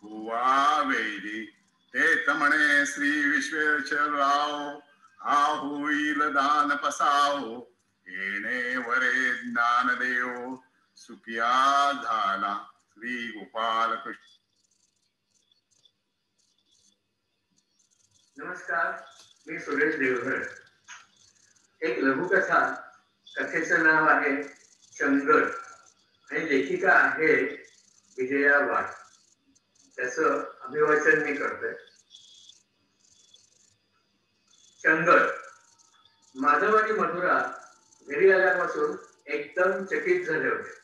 हुवा वेदी, तेत म्हणे श्री विश्वेश्वरराव. हा होईल दान पसाओ, येणे वरे ज्ञान देव. सुखिया झाला श्री गोपाल कृष्ण. नमस्कार, मी सुरेश देवधर. एक लघुकथा, कथेचं नाव आहे चंगळ आणि लेखिका आहे विजया वाट. त्याचं अभिवाचन मी करतोय. चंगळ. माधव आणि मधुरा घरी आल्यापासून एकदम चकित झाले होते.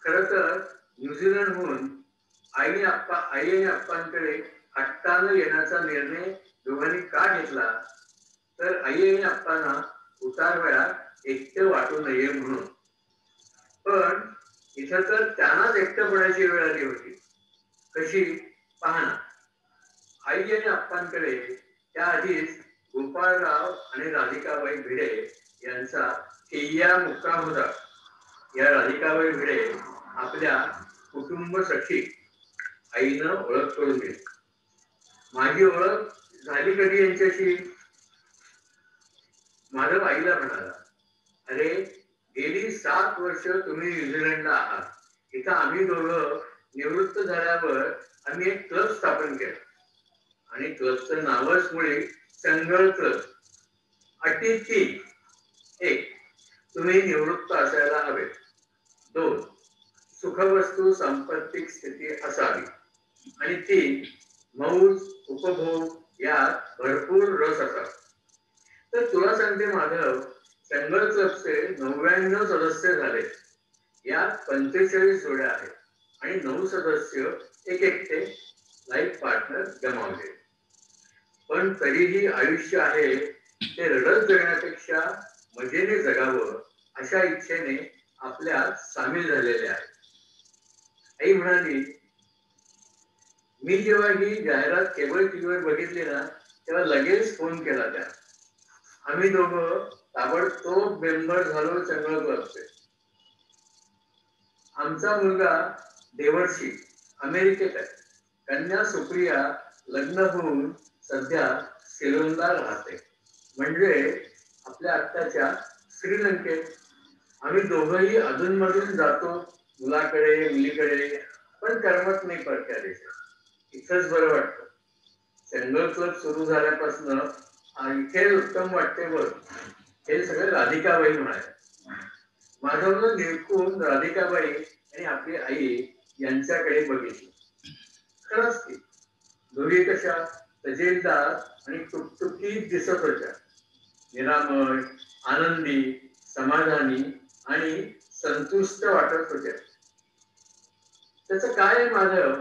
खर तर न्यूझीलंडहून आई आणि अप्पांकडे हट्टानं येण्याचा निर्णय दोघांनी का घेतला, तर आई आणि अप्पांना उतार वेळात एकटं वाटू नये म्हणून. पण इथं तर त्यांनाच एकटं पडायची वेळ आली होती. कशी पाहना. आई आणि अप्पांकडे त्याआधीच गोपाळराव आणि राधिकाबाई भिडे यांचा ठिय्या मुक्काम होता. या राधिकाबाई भिडे आपल्या कुटुंब सखी आईनं ओळख करून दिली. माझी ओळख झाली कधी यांच्याशी. माधव आईला म्हणाला, अरे गेली 7 वर्ष तुम्ही न्यूझीलंडला आहात. इथं आम्ही दोघं निवृत्त झाल्यावर आम्ही एक क्लब स्थापन केला आणि क्लबचं नावच मुळे चंगळ क्लब. अटी 3. 1. तुम्ही निवृत्त असायला हवे. 2. सुखवस्तू सांपत्तिक स्थिती असावी आणि ती मौज उपभोग यात भरपूर रस असावा. तर तुला सांगते माधव, संघ क्लबचे 99 सदस्य झाले. यात 45 जोड्या आहेत आणि 9 सदस्य एक एकटे लाईफ पार्टनर गमावले. पण तरीही आयुष्य आहे ते रडत जगण्यापेक्षा मजेने जगावं अशा इच्छेने आपल्यात सामील झालेले आहे. आई म्हणाली, मी जेव्हा ही जाहिरात केबल टीव्हीवर बघितली ना तेव्हा लगेच फोन केला त्या. आम्ही दोघं ताबडतोब मेंबर झालो संघ क्लबचे. आमचा मुलगा देवर्षी अमेरिकेत आहे. कन्या सुप्रिया लग्न होऊन सध्या सिलोनला राहते, म्हणजे आपल्या आत्ताच्या श्रीलंकेत. आम्ही दोघंही अधूनमधून जातो मुलाकडे मुलीकडे, पण करमत नाही परक्या देशात. इथंच बरं वाटतं. संघ क्लब सुरू झाल्यापासून इथे उत्तम वाटते. वर हे सगळं राधिकाबाई म्हणाले. माधवनं निरखून राधिकाबाई आणि आपली आई यांच्याकडे बघितलं. खरंच की दोघी कशा तजेलदार आणि टुकटुकीत दिसत होत्या. निरामय, आनंदी, समाधानी आणि संतुष्ट वाटत होत्या. त्याचं काय आहे माधव,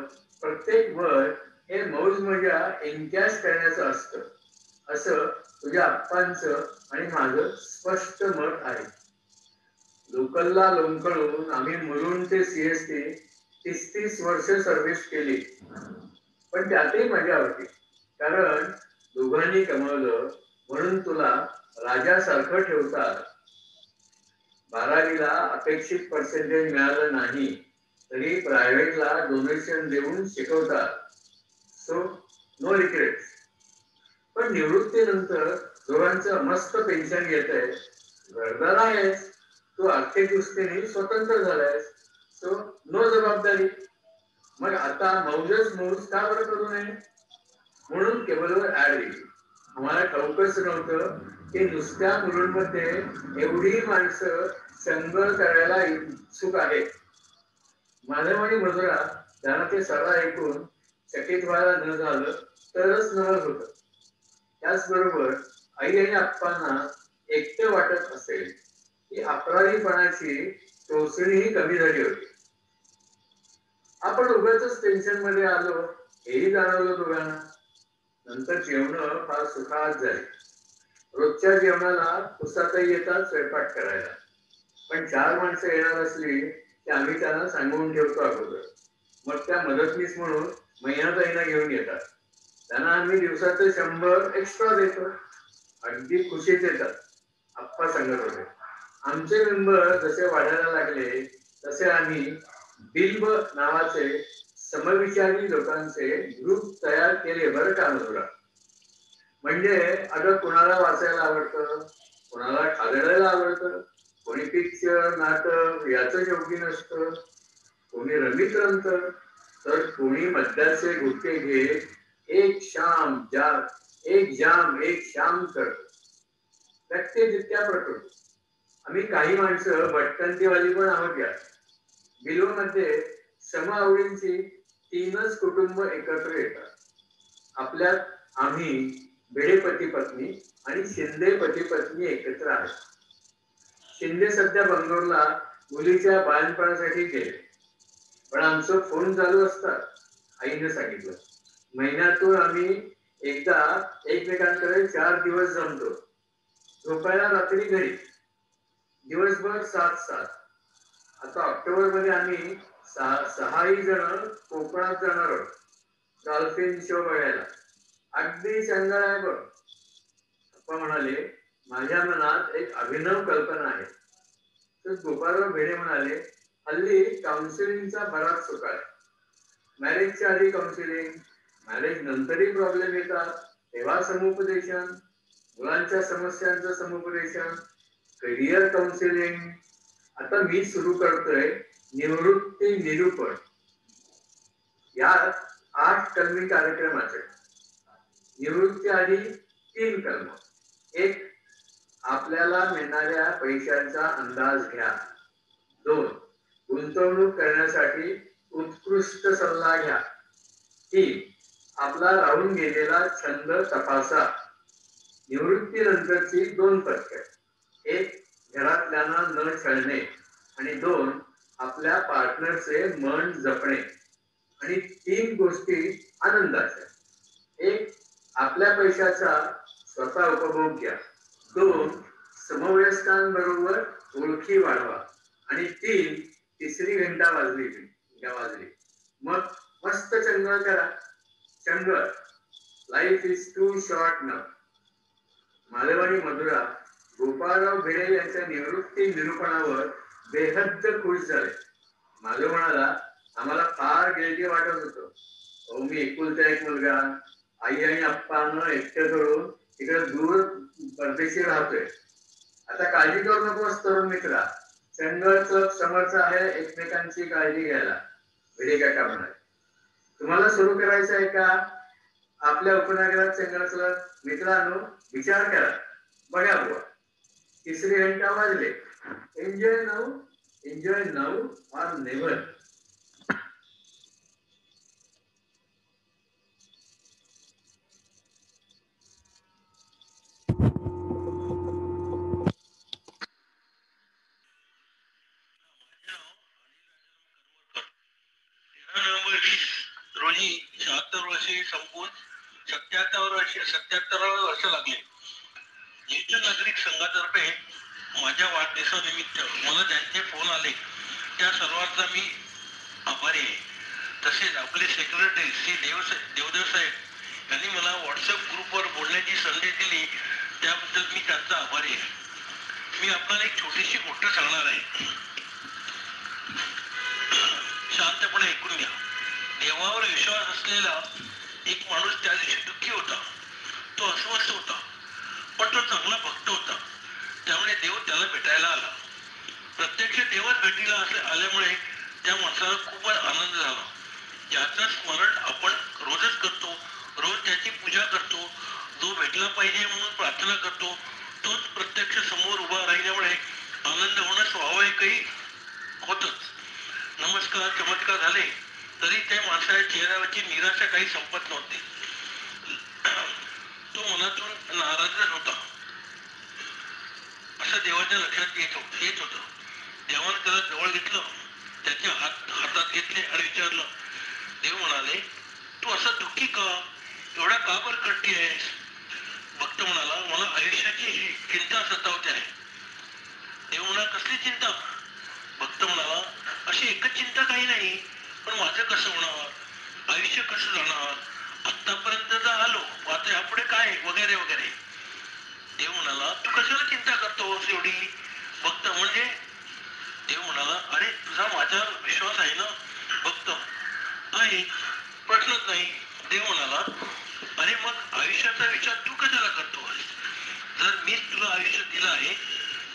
प्रत्येक वय हे मौज मजा एन्कॅश करण्याचं असतं, असं तुझ्या आप्पांचं आणि माझं स्पष्ट मत आहे. लोकलला लोंबकळून आम्ही मुलुंड ते CST 30 वर्ष सर्व्हिस केली, पण त्यातही मजा होती. कारण दोघांनी कमवलं म्हणून तुला राजासारखं ठेवतात. 12वीला अपेक्षित पर्सेंटेज मिळालं नाही तरी प्रायव्हेटला डोनेशन देऊन शिकवतात. So no regrets. पण निवृत्तीनंतर दोघांचं मस्त पेन्शन येतंय. घरदार आहेस, तू आर्थिक दृष्टीने स्वतंत्र झालायस. सो नो जबाबदारी. मग आता मौजच मौज का बरं करू नये? म्हणून केबलवर ऍड दिली. आम्हाला ठाऊकच नव्हतं की नुसत्या मुलुंडमध्ये एवढी माणसं संघ करायला इच्छुक आहेत. माधव आणि मधुरा त्यांना ते सगळं ऐकून चकित व्हायला न झालं तरच नवल होतं. त्याचबरोबर आई आणि आप्पांना एकटं वाटत असेल की अपराधीपणाची टोचणीही कमी झाली होती. आपण उगाचच टेन्शन मध्ये आलो हेही जाणवलं दोघांना. नंतर जेवण फार सुखात झाली. रोजच्या जेवणाला पुसातही येतात स्वयंपाक करायला, पण 4 माणसं येणार असली की आम्ही त्यांना सांगून ठेवतो अगोदर. मग त्या मदतनीस म्हणून महिन्याताईंना घेऊन येतात. त्यांना आम्ही दिवसाचं 100 एक्स्ट्रा देतो. अगदी खुशीत येतात. आप्पा सांगत होते, आमचे मेंबर जसे वाढायला लागले तसे आम्ही बिल्ब नावाचे समविचारी लोकांचे ग्रुप तयार केले बरं का मधुरा. म्हणजे अगं कुणाला वाचायला आवडतं, कुणाला खागडायला आवडतं, कोणी पिक्चर नाटक याचं योग्य नसतं, कोणी रमित रमतं, तर कोणी मद्याचे गुटके घेत एक जाम एक शाम करत. व्यक्ती तितक्या प्रकृती. आम्ही काही माणसं भटकंतीवाली पण आहोत. या बिल्वमध्ये समआवडींची 3च कुटुंब एकत्र येतात. आपल्यात आम्ही बेडे पती पत्नी आणि शिंदे पती पत्नी एकत्र आहेत. शिंदे सध्या बंगलोरला मुलीच्या बाळणपणासाठी गेले, पण आमचं फोन चालू असतात. आईने सांगितलं, महिन्यातून आम्ही एकदा एकमेकांकडे 4 दिवस जमतो. झोपायला रात्री घरी, दिवसभर 7-7. आता ऑक्टोबर मध्ये आम्ही 6 जण कोकणात जाणार आहोत डॉल्फिन शो बघायला. अगदी चंगळ आहे बघ. पप्पा म्हणाले, माझ्या मनात एक अभिनव कल्पना आहे. तर गोपाळराव भेडे म्हणाले, हल्ली काउन्सिलिंगचा बराच सुख आहे. मॅरेजच्या आधी काउन्सिलिंग, मॅरेज नंतरही प्रॉब्लेम येतात तेव्हा समुपदेशन, मुलांच्या समस्यांचं समुपदेशन, करिअर काउन्सिलिंग. आता मी सुरू करतोय निवृत्ती निरूपण. यात 8 कलमी कार्यक्रमाचे. निवृत्ती आधी 3 कलम. 1, आपल्याला मिळणाऱ्या पैशांचा अंदाज घ्या. 2, गुंतवणूक करण्यासाठी उत्कृष्ट सल्ला घ्या. 3. आपला राहून गेलेला छंद तपासा. निवृत्तीनंतरची 2 पथ्य. 1. घरातल्यांना न छळणे आणि 2. आपल्या पार्टनरचे मन जपणे आणि 3 गोष्टी आनंदाच्या. 1. आपल्या पैशाचा स्वतः उपभोग घ्या. 2. समवयस्कांबरोबर ओळखी वाढवा आणि 3. तिसरी घंटा वाजली मग मस्त चंगळ करा. चंगळ. लाईफ इज टू शॉर्ट न. मालवणी मधुरा गोपाळराव भिडे यांच्या निवृत्ती निरूपणावर बेहद्द खुश झाले. मालव म्हणाला, आम्हाला फार गिल्टी वाटत होतं. अहो, मी एकुलता एक मुलगा, आई आणि अप्पानं एकटं करून तिकडे दूर परदेशी राहतोय. आता काळजी करू नकोस तरुण मित्रा, चंगळ समर्थ आहे एकमेकांची काळजी घ्यायला. भिडे काका म्हणाले. तुम्हाला सुरू करायचं आहे का आपल्या उपनगरात चंगळ? मित्रांनो, विचार करा. बघा बुवा, तिसरी घंटा वाजले. Enjoy now or never. रोजी 76 वर्षे संपून 77 वर्ष लागले. ज्येष्ठ नागरिक संघातर्फे माझ्या वाढदिवसानिमित्त मला ज्यांचे फोन आले त्या सर्वांचा मी आभारी आहे. तसेच आपले सेक्रेटरी श्री देवदेव साहेब यांनी मला व्हॉट्सअप ग्रुपवर बोलण्याची संधी दिली, त्याबद्दल मी त्यांचा आभारी आहे. मी आपल्याला एक छोटीशी गोष्ट सांगणार आहे. शांतपणे ऐकून घ्या. देवावर विश्वास असलेला एक माणूस त्या दिवशी दुःखी होता. तो अस्वस्थ होता, पण तो चांगला भक्त होता. त्यामुळे देव त्याला भेटायला आला. प्रत्यक्ष देवच भेटीला आल्यामुळे त्या माणसाला खूपच आनंद झाला. ज्याचं स्मरण आपण रोजच करतो, रोज त्याची पूजा करतो, जो भेटला पाहिजे म्हणून प्रार्थना करतो, तोच प्रत्यक्ष समोर उभा राहिल्यामुळे आनंद होणं स्वाभाविकही होतच. नमस्कार चमत्कार झाले तरी त्या माणसाच्या चेहऱ्यावरची निराशा काही संपत नव्हती. तो मनातून नाराजच होता असं देवाच्या लक्षात येत होतं. देवाने त्याला जवळ घेतलं, त्याच्या हातात घेतले आणि विचारलं. देव म्हणाले, तू असा दुःखी का, एवढा का बरं कट्टी आहेस? भक्त म्हणाला, मला आयुष्याची चिंता सतावते आहे. देव म्हणाला, कसली चिंता? भक्त म्हणाला, अशी एकच चिंता काही नाही, पण माझं कसं होणार, आयुष्य कसं जाणार, आतापर्यंत तर आलो, आता यापुढे काय, वगैरे वगैरे. देव म्हणाला, तू कशाला चिंता करतोस एवढी? भक्त म्हणजे देव म्हणाला, अरे तुझा माझ्यावर विश्वास आहे ना? भक्त आहे, प्रश्नच नाही. देव म्हणाला, अरे मग आयुष्याचा विचार तू कशाला करतोस? जर मीच तुला आयुष्य दिलं आहे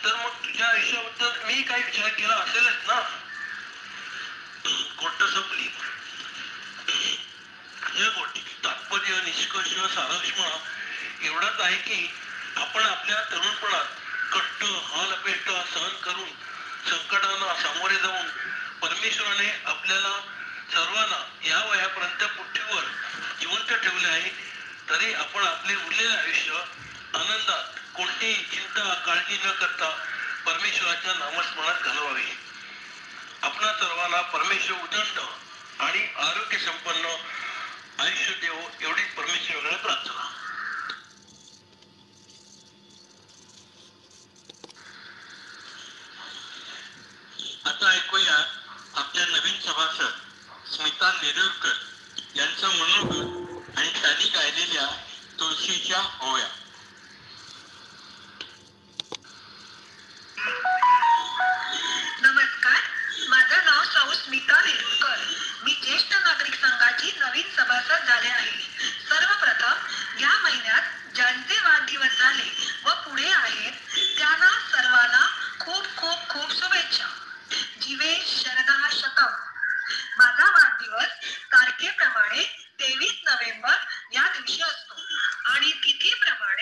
तर मग तुझ्या आयुष्याबद्दल मी काही विचार केला असेलच ना. गोष्ट संपली. या गोष्टीची तात्पर्य, निष्कर्ष, सारांश एवढाच आहे की आपण आपल्या तरुणपणात कष्ट, हाल अपेष्टा सहन करून संकटांना सामोरे जाऊन परमेश्वराने आपल्याला सर्वांना या वयापर्यंत पृथ्वीवर जिवंत ठेवले आहे. तरी आपण आपले उरलेले आयुष्य आनंदात कोणतीही चिंता काळजी न करता परमेश्वराच्या नामस्मरणात घालवावे. आपणा सर्वांना परमेश्वर उदंड आणि आरोग्य संपन्न आयुष्य देव एवढीच परमेश्वराकडे प्रार्थना. आता ऐकूया आपल्या नवीन सभासद स्मिता नेरुरकर यांचा मनोगत आणि त्यांनी गायलेल्या तुळशीच्या ओव्या. नमस्कार, माझं नाव सौ स्मिता नेरुरकर. मी ज्येष्ठ नागरिक संघाची नवीन सभासद झाले आहे. सर्वप्रथम या महिन्यात ज्यांचे वाढदिवस झाले व पुढे आहेत त्यांना सर्वांना खूप खूप खूप शुभेच्छा. जीवे शरदा शतम. माझा वाढदिवस तारखेप्रमाणे 23 नोव्हेंबर या दिवशी असतो आणि तिथीप्रमाणे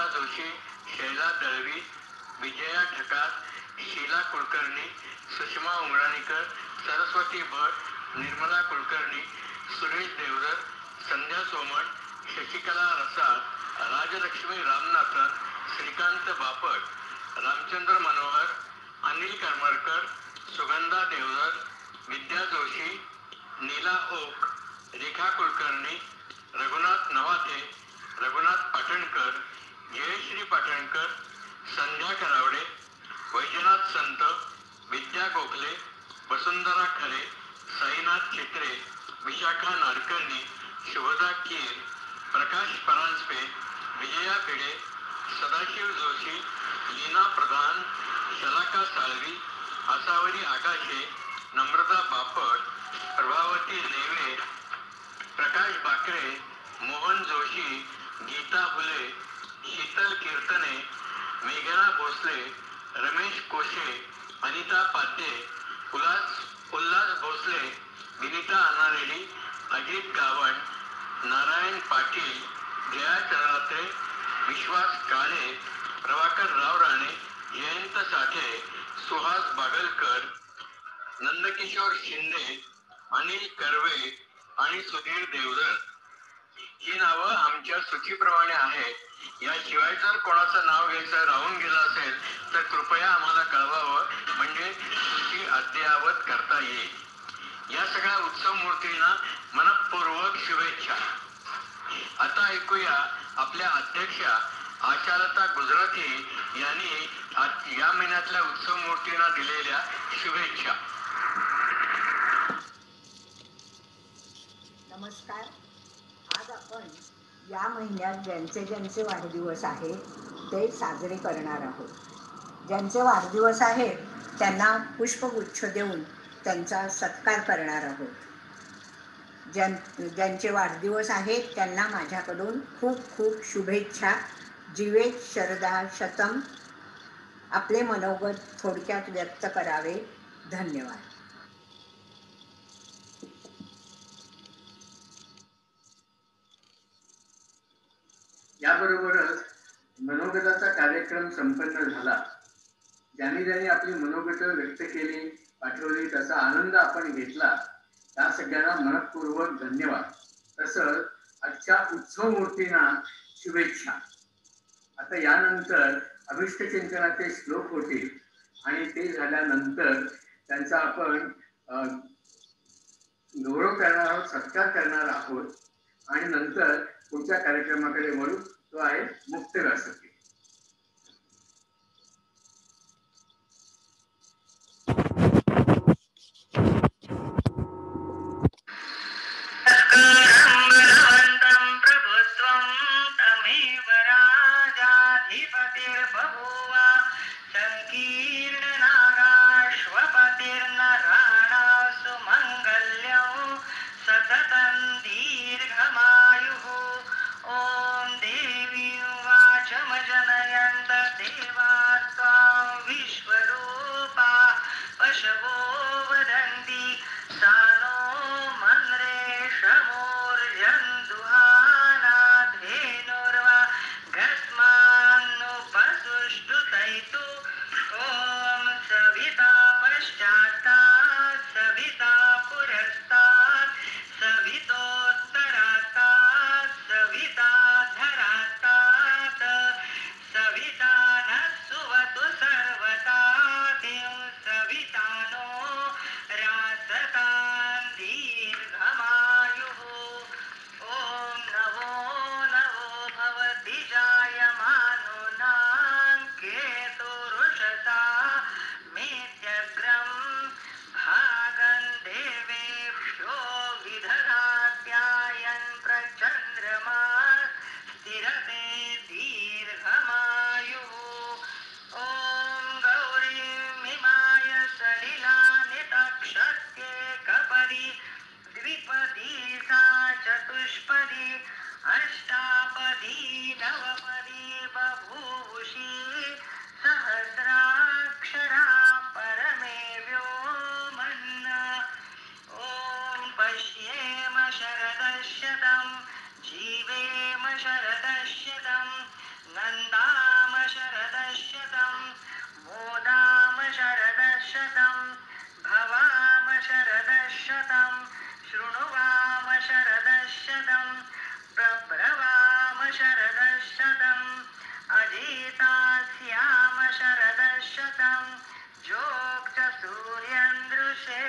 जोशी, शैला दळवी, विजया ठकार, शीला कुलकर्णी, सुषमा उमराणीकर, सरस्वती भट, निर्मला कुलकर्णी, सुरेश देवधर, संध्या सोमण, शशिकला रसाळ, राजलक्ष्मी रामनाथन, श्रीकांत बापट, रामचंद्र मनोहर, अनिल करमरकर, सुगंधा देवधर, विद्या जोशी, नीला ओक, रेखा कुलकर्णी, रघुनाथ नवाथे, रघुनाथ पाटणकर, जयश्री पाटणकर, संध्या करावडे, वैजनाथ संत, विद्या गोखले, वसुंधरा खरे, साईनाथ चित्रे, विशाखा नारकर्णी, शुभदा कीर, प्रकाश परांजपे, विजया भिडे, सदाशिव जोशी, लीना प्रधान, शलाका साळवी, आसावरी आकाशे, नम्रता बापट, प्रभावती नेवे, प्रकाश बाकरे, मोहन जोशी, गीता फुले, शीतल कीर्तने, मेघना भोसले, रमेश कोशे, अनिता पाध्ये, उल्हास भोसले, विनिता अनारेडी, अजित गावण, नारायण पाटील, जया चरात्रे, विश्वास काळे, प्रभाकर राव राणे, जयंत साठे, सुहास बागलकर, नंदकिशोर शिंदे, अनिल कर्वे आणि सुधीर देवधर. ही नावं आमच्या सूचीप्रमाणे आहेत. याशिवाय जर कोणाचं नाव घ्यायचं राहून गेलं असेल तर कृपया आम्हाला कळवावं, म्हणजे सूची अद्ययावत करता येईल. या सगळ्या उत्सव मूर्तींना मनपूर्वक शुभेच्छा. आता ऐकूया आपल्या अध्यक्षा आशालता गुजराती यांनी या महिन्यातल्या उत्सव मूर्तींना दिलेल्या शुभेच्छा. नमस्कार. आज आपण या महिन्यात ज्यांचे ज्यांचे वाढदिवस आहे ते साजरे करणार आहोत. ज्यांचे वाढदिवस आहेत त्यांना पुष्पगुच्छ देऊन त्यांचा सत्कार करणार आहोत. ज्यांचे वाढदिवस आहेत त्यांना माझ्याकडून खूप खूप शुभेच्छा. जीवेत शरदा शतम. आपले मनोगत थोडक्यात व्यक्त करावे. धन्यवाद. याबरोबरच मनोगताचा कार्यक्रम संपन्न झाला. ज्यांनी ज्यांनी आपली मनोगत व्यक्त केली, पाठवली, त्याचा आनंद आपण घेतला, त्या सगळ्यांना मनपूर्वक धन्यवाद. तसंच आजच्या उत्सव मूर्तींना शुभेच्छा. आता यानंतर अभिष्ट चिंतनाचे श्लोक होतील आणि ते झाल्यानंतर त्यांचा आपण गौरव करणार आहोत, सत्कार करणार आहोत आणि नंतर पुढच्या कार्यक्रमाकडे वळू. तो आहे मुक्त व्यासपीठ. धेनुर्वा गस्मानुपसुष्टुत शृणुवाम शरदशतं प्रब्रवाम शरदशतं अजितास्याम शरदशतं जोक् सूर्यन्दृशे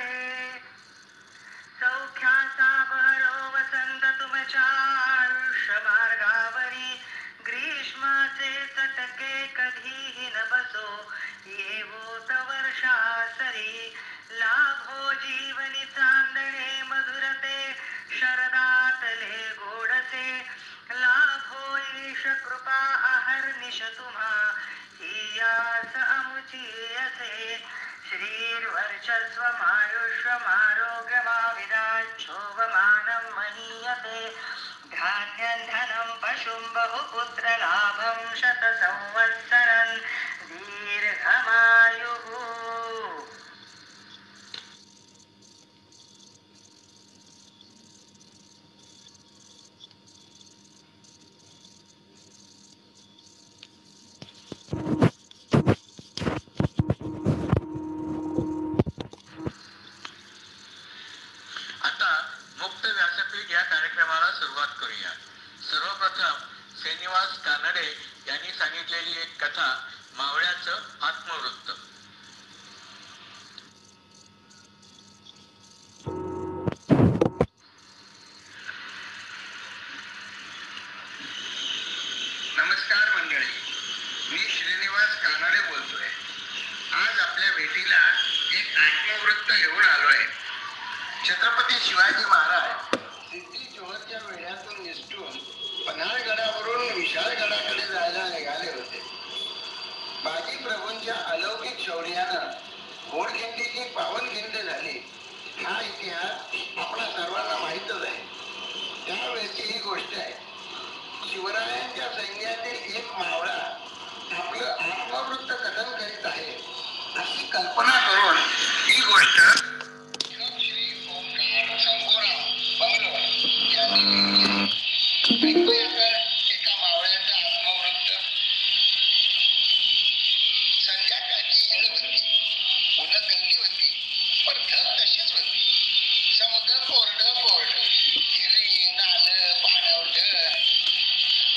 सौख्याचा बहरो वसंत तुमच्या आयुष्य मार्गावरी ग्रीष्माचे चटके कधीही न बसो येवोत वर्षासरी लाभो जीवनी चांदणे मधुरते शरदातले गोडसे लाभो ईश कृपा अहर्निश तुम्हा ही आस अमुची असे श्रीर्वर्चस्वमायुष्यमारोग्यमाविराच्छोभमानं महीयते धान्यं धनं पशुं बहुपुत्रलाभं शतसंवत्सरं दीर्घमायुः. आता मुक्त व्यासपीठ या कार्यक्रमाला सुरुवात करूया. सर्वप्रथम श्रीनिवास कानडे यांनी सांगितलेली एक कथा, मावळ्याचं आत्मवृत्त. नमस्कार मंडळी, मी श्रीनिवास कानडे बोलतोय. आज आपल्या भेटीला एक आत्मवृत्त घेऊन आलोय. छत्रपती शिवाजी महाराज सिद्धी चोहरच्या वेढ्यातून निसटून पन्हाळगडावरून विशाळगडाकडे जायला निघाले होते. बाजी प्रभूंच्या अलौकिक शौर्यानं घोडखिंडीची पावनखिंड झाली हा इतिहास आपल्या सर्वांना माहीतच आहे. त्यावेळेची ही गोष्ट आहे. शिवरायांच्या सैन्यातील एक मावळा आपलं आत्मवृत्त कथन करीत आहे अशी कल्पना करून ही गोष्ट श्री ओंकार शंभूराव बंगलोर यांनी लिहिली. ऐकूया तर एका मावळ्याचं आत्मवृत्त. संध्याकाळची वेळ होती. ऊन कमी होती, पण ढग तशीच होती. समुद्र कोरडं कोरडं, हिरी नालं पाणवलं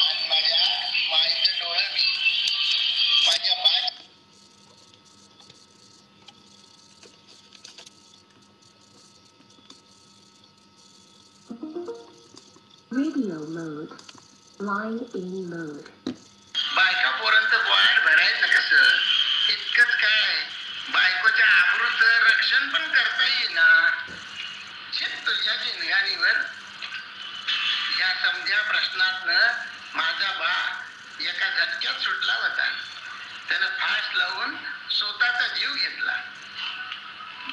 आणि माझ्या माईचं डोळं बी. माझ्या bye Radio mode. Line in mode. बायका पोरांचं वाट भरायचं कसं? इतकंच काय, बायकोच्या आबरूचं रक्षण पण करता येईना. शेत तुझ्या जिनगाणीवर. या समध्या प्रश्नातनं माझा बा एका झटक्यात सुटला होता. त्यानं फास लावून स्वतःचा जीव घेतला.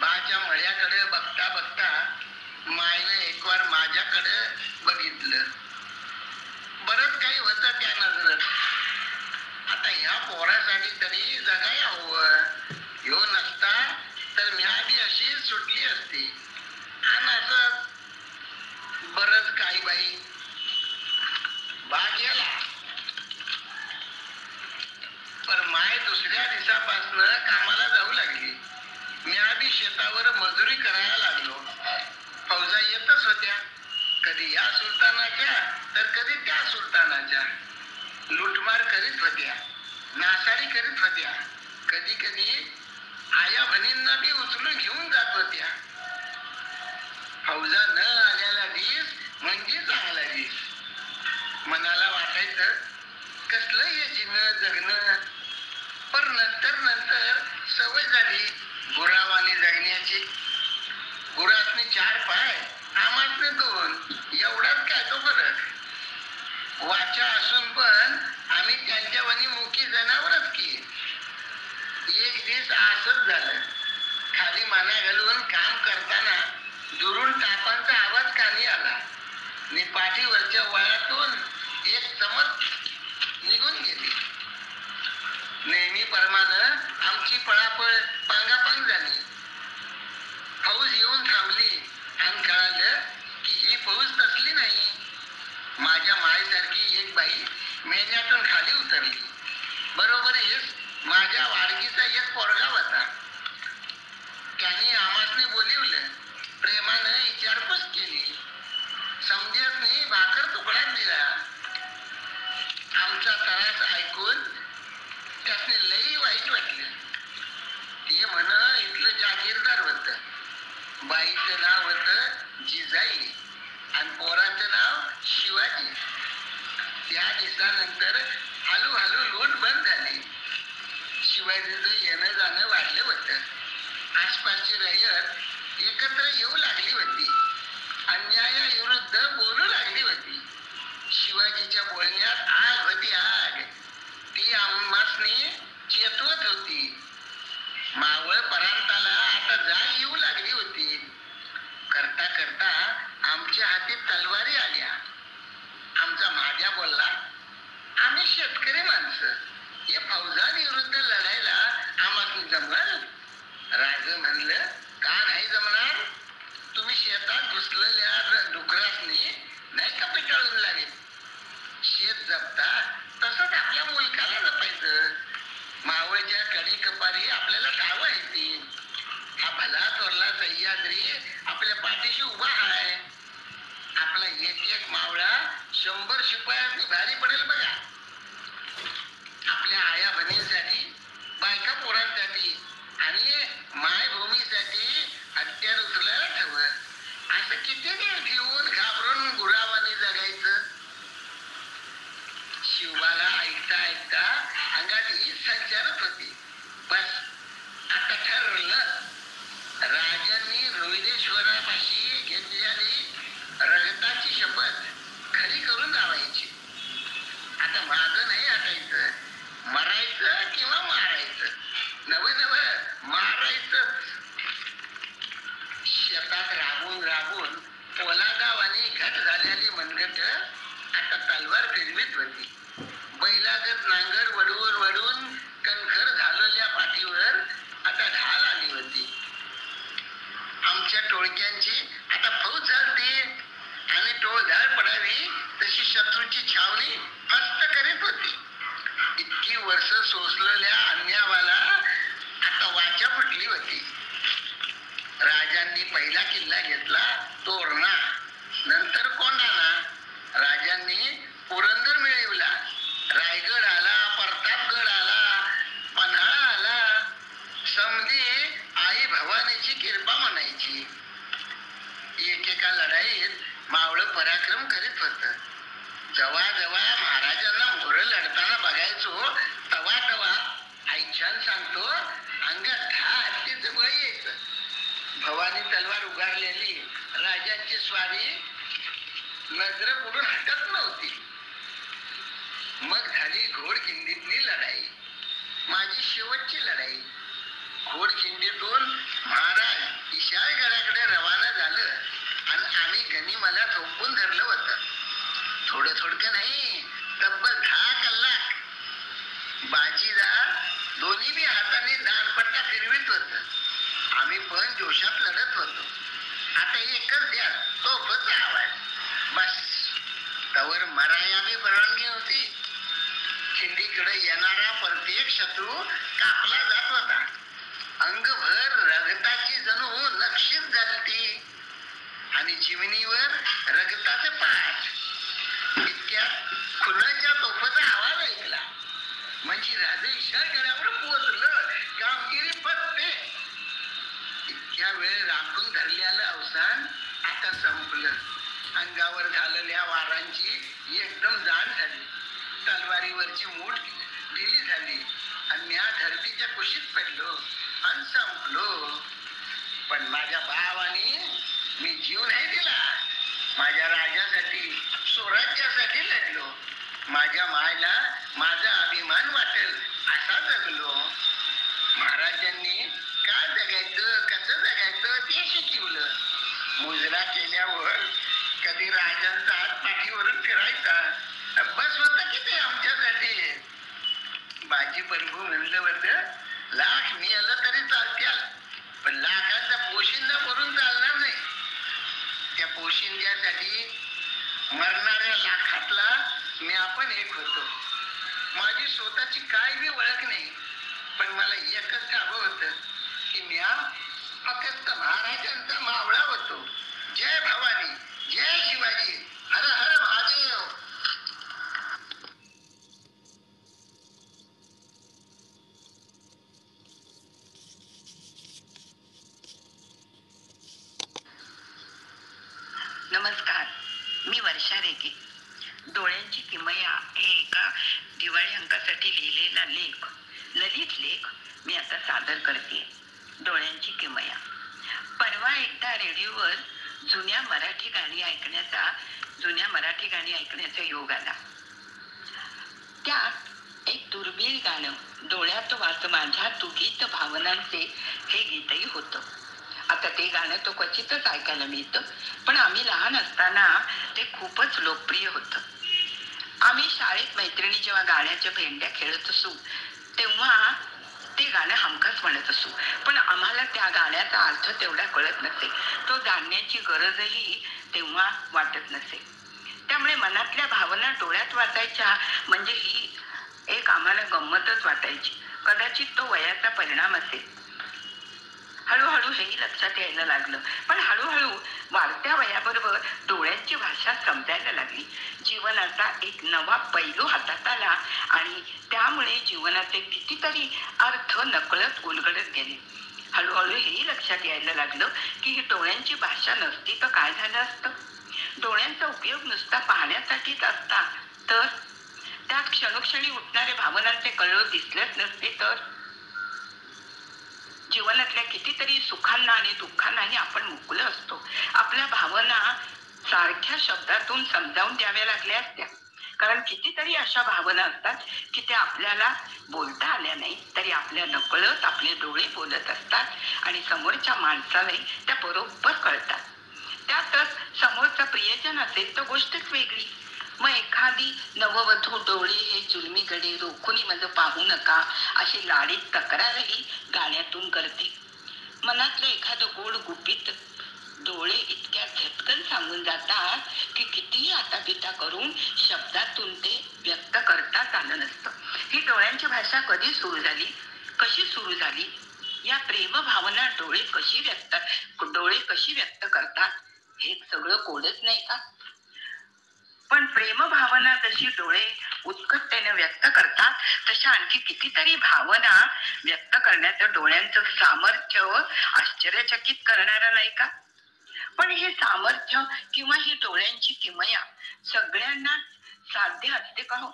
बाच्या मळ्याकडे बघता बघता मायनं एक वार माझ्याकडे बघितलं. बरंच काही होतं त्या नजरेत. आता ह्या पोरासाठी तरी जगायला हवं. ह्यो नसता तर मी आधी अशी सुटली असती. आणि असं बरंच काही बाई. बा गेला, पण माय दुसऱ्या दिवसापासनं कामाला जाऊ लागली. मी आधी शेतावर मजुरी करायला लागलो. फौजा येतच होत्या, कधी या सुलतानाच्या तर कधी त्या सुलतानाच्या. लुटमार करीत होत्या, नासाडी करीत होत्या. कधी कधी आया बहिणींना बी उचलून घेऊन जात होत्या. फौजा न आल्याला दिस म्हणजे चांगला दिस. मनाला वाटायचं कसलं हे जीवन जगणं. पण नंतर सवय झाली गुरावाने जगण्याची. गुरासने 4 पाय, आमासने 2. एवढाच काय तो फरक. वाचा असून पण आम्ही त्यांच्या वनी मुकी जनावरच की. एक दिवस असंच झालं. खाली माना घालून काम करताना दुरून टापांचा आवाज कानी आला. नि पाठीवरच्या वळातून एक चमक निघून गेली. नेहमीप्रमाणे आमची पळापळ पांगापांग झाली. फौज येऊन थांबली आणि कळालं की ही फौज तसली नाही. माझ्या मायेसारखी एक बाई मेन्यातून खाली उतरली. बरोबरीच माझ्या वाडगीचा एक पोरगा होता. त्यांनी आमासने बोलिवलं. प्रेमानं विचारपूस केली. साखर तुकडा दिला. आमचा त्रास ऐकून त्यासने लई वाईट वाटलं. ते म्हण इथलं जागीरदार होत. बाईचं नाव होत जिजाई आणि पोराचं नाव शिवाजी. त्या दिवसानंतर हळूहळू लूट बंद झाली. शिवाजीचं येणं जाणं वाढलं होतं. आसपासची रयत एकत्र येऊ लागली होती. अन्यायाविरुद्ध बोलू लागली होती. शिवाजीच्या बोलण्यात आग होती, आग. ती आम्हासनी चेतवत होती. मावळ परांताला आता जाग येऊ लागली होती. करता करता आमच्या हाती तलवारी आल्या. आमचा महाजा बोलला, आम्ही शेतकरी माणसं, हे फौजांविरुद्ध लढायला आम्हाला जमल? राज म्हणलं, का नाही जमणार? तुम्ही शेतात घुसलेल्या डुकरासनी नाही का पिटाळून लागेल? शेत जपता तसंच आपल्या मुलकाला जपायचं. मावळच्या कडी कपारी आपल्याला ठाव येतील. हा भला थोरला सह्याद्री आपल्या पाठीशी उभा आहे. आपला एक एक मावळा 100 शिपायांनी भारी पडेल बघा. आपल्या आया बहिणींसाठी, बायका पोरांसाठी आणि मायभूमीसाठी हत्यार उचलायला ठेवं. असं किती दिवस घेऊन घाबरून गुरावानी जगायचं? शिवाला ऐकता ऐकता अंगात ही संचारत होती. बस आता ठरलं. राजांनी रोहिदेश्वरापाशी घेतलेली रगताची शपथ खरी करून लावायची. आता माझं नाही हटायचं. मरायचं किंवा मारायचं. नवं नवं मारायचं. शेतात राबून राबून पोलादावानी घट झालेली मनगट आता तलवार फिरवीत होती. बैलागत नांगर वडवून वडवून कणखर झालेल्या पाठीवर आता ढाल आली होती. आमच्या टोळक्यांची आता फौज झाली आणि टोळधाड पडावी तशी शत्रूची छावणी फस्त करीत होती. इतकी वर्ष सोसलेल्या अन्यायाला आता वाचा फुटली होती. राजांनी पहिला किल्ला घेतला तोरणा, नंतर कोंढाणा. राजांनी पुरंदर मिळवला. रायगड आला, प्रतापगड आला, पन्हाळा आला. समधी आई भवानीची कृपा म्हणायची. एकेका लढाईत मावळ पराक्रम करीत होत. जेव्हा जेव्हा महाराजांना मोर लढताना बघायचो तवा तवा आईच्यान सांगतो अंगात 10 हत्तीचं बळ यायचं. भवानी तलवार उगारलेली राजांची स्वारी नजर पुढून हटत नव्हती. मग झाली घोडखिंडीतली लढाई, माझी शेवटची लढाई. घोडखिंडीतून महाराज इशाळगडाकडे रवाना झालं आणि आम्ही गनिमाला झोपून धरलं होतं. थोडं थोडकं नाही, तब्बल 10 कलाक. बाजीदार दोन्ही बी हाताने दानपट्टा फिरवित होत. आम्ही पण जोशात लढत होतो. आता एकच द्या तोफचा आवाज. बस तवर मराया बी परवानगी होती. खिंडीकडे येणारा प्रत्येक शत्रू कापला जात होता. अंगभर रगताची जणू नक्षीच झाली आणि जिमिनीवर रगताचे पाठ. इतक्यात खुनाच्या तोफाचा आवाज ऐकला. म्हणजे राजे इशाळगडावर पोहोचलं. कामगिरी पत्ते. इतक्या वेळ राखून धरलेलं अवसान आता संपलं. अंगावर झालेल्या वारांची एकदम जाण झाली. तलवारीवरची मूठ ढिली झाली आणि मी धरतीच्या कुशीत पडलो आणि संपलो. पण माझ्या भावाने मी जीव नाही दिला. माझ्या राजासाठी, स्वराज्यासाठी लढलो. माझ्या मायला माझा अभिमान वाटेल असा जगलो. महाराजांनी का जगायचं, कसं जगायचं ते शिकवलं. मुजरा केल्यावर कधी राजांचा हात पाठीवरून फिरायचा. बस होतं की ते आमच्यासाठी. बाजी प्रभू म्हणलं होतं, लाख मिळालं तरी चालतील, पण लाखांचा पोशिंदा भरून चालणार नाही. त्या पोशिंद्यासाठी मरणाऱ्या लाखातला मी आपण एक होतो. माझी स्वतःची काय बी ओळख नाही, पण मला एकच ठाव होतं की मी फक्त महाराजांचा मावळा होतो. जय भवानी, जय शिवाजी. हर हर महादेव. नमस्कार, मी वर्षा रेगे. डोळ्यांची किमया हे एका दिवाळी अंकासाठी लिहिलेला लेख, ललित लेख मी आता सादर करते. डोळ्यांची किमया. परवा एकदा रेडिओवर जुन्या मराठी गाणी ऐकण्याचा योग आला. त्यात एक दुर्मिळ गाणं, डोळ्यात वाच माझ्या तुगीत भावनांचे, हे गीतही होतं. आता ते गाणं तो क्वचितच ऐकायला मिळतं, पण आम्ही लहान असताना ते खूपच लोकप्रिय होतं. आम्ही शाळेत मैत्रिणी जेव्हा गाण्याच्या भेंड्या खेळत असू तेव्हा ते गाणं हमखास म्हणत असू, पण आम्हाला त्या गाण्याचा अर्थ तेवढा कळत नसे, तो जाणण्याची गरजही तेव्हा वाटत नसे. त्यामुळे मनातल्या भावना डोळ्यात वाचायच्या म्हणजे ही एक आम्हाला गंमतच वाटायची. कदाचित तो वयाचा परिणाम असेल. हळूहळू हेही लक्षात यायला लागलं, पण हळूहळू वाढत्या वयाबरोबर डोळ्यांची भाषा समजायला लागली. जीवनाचा एक नवा पैलू हातात आला आणि त्यामुळे जीवनाचे कितीतरी अर्थ नकळत उलगडत गेले. हळूहळू हेही लक्षात यायला लागलं की ही डोळ्यांची भाषा नसती तर काय झालं असतं. डोळ्यांचा उपयोग नुसता पाहण्यासाठीच असता तर, त्यात क्षणोक्षणी उठणारे भावनांचे कल्लोळ दिसलेच नसते तर, जीवनातल्या कितीतरी सुखांना आणि दुःखांनाही आपण मुकलो असतो. आपल्या भावना सारख्या शब्दातून समजावून द्याव्या लागल्या असत्या. कारण कितीतरी अशा भावना असतात की त्या आपल्याला बोलता आल्या नाही तरी आपल्या नकळत आपले डोळे बोलत असतात आणि समोरच्या माणसालाही त्या बरोबर कळतात. त्यातच समोरचा प्रियजन असेल तर गोष्टच वेगळी. मग एखादी नववधू डोळे हे जुलमी गडे रोखून माझं पाहू नका अशी लाडीत तक्रारही गाण्यातून करते. मनातलं एखादं गोड गुपित डोळे इतक्या झटकन सांगून जातात की कितीही आटापिटा करून शब्दातून ते व्यक्त करताच आलं नसतं. ही डोळ्यांची भाषा कधी सुरू झाली, कशी सुरू झाली, या प्रेम भावना डोळे कशी व्यक्त करतात हे सगळं कोडच नाही का. पण प्रेम भावना जशी डोळे उत्कटतेने व्यक्त करतात तशा आणखी कितीतरी भावना व्यक्त करण्याचं डोळ्यांचं सामर्थ्य आश्चर्यचकित करणारं नाही का. पण हे सामर्थ्य किंवा ही डोळ्यांची किमया सगळ्यांना साध्य असते का हो.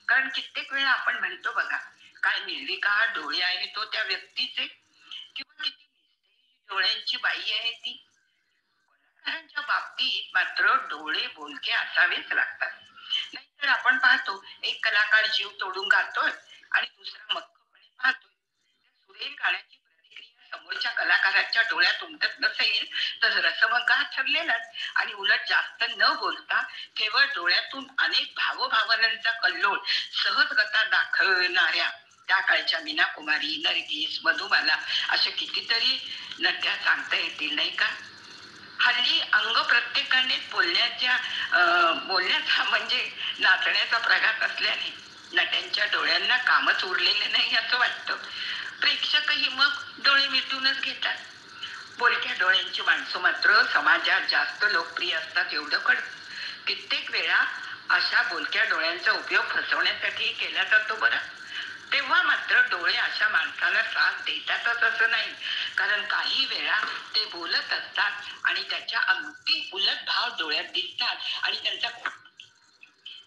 कारण कित्येक वेळा आपण म्हणतो बघा, काय निर्विकार डोळे आहे तो त्या व्यक्तीचे, किंवा किती डोळ्यांची बाई आहे ती. कलाकारांच्या बाबतीत मात्र डोळे बोलके असावेच लागतात. नाहीतर आपण पाहतो एक कलाकार जीव तोडून गातोय आणि दुसरा मक्कपणे पाहतोय. सुरेल गाण्याची प्रतिक्रिया समोरच्या कलाकाराच्या डोळ्यात उमटत नसेल तर रसभंगा ठरलेलाच. आणि उलट जास्त न बोलता केवळ डोळ्यातून अनेक भावभावनांचा कल्लोळ सहजगता दाखवणाऱ्या त्या काळच्या मीना कुमारी, नरगिस, मधुबाला अशा कितीतरी नट्या सांगता येतील नाही का. हल्ली अंग प्रत्येकाने बोलण्याचा म्हणजे नाचण्याचा प्रघात असल्याने नट्यांच्या डोळ्यांना कामच उरलेले नाही असं वाटतं. प्रेक्षकही मग डोळे मिटूनच घेतात. बोलक्या डोळ्यांची माणसं मात्र समाजात जास्त लोकप्रिय असतात एवढं कळतं. कित्येक वेळा अशा बोलक्या डोळ्यांचा उपयोग फसवण्यासाठी केला जातो बरं. तेव्हा मात्र डोळे अशा माणसाला साथ देतातच असं नाही, कारण काही वेळा ते बोलत असतात आणि त्याच्या अगदी उलट भाव डोळ्यात दिसतात आणि त्यांचा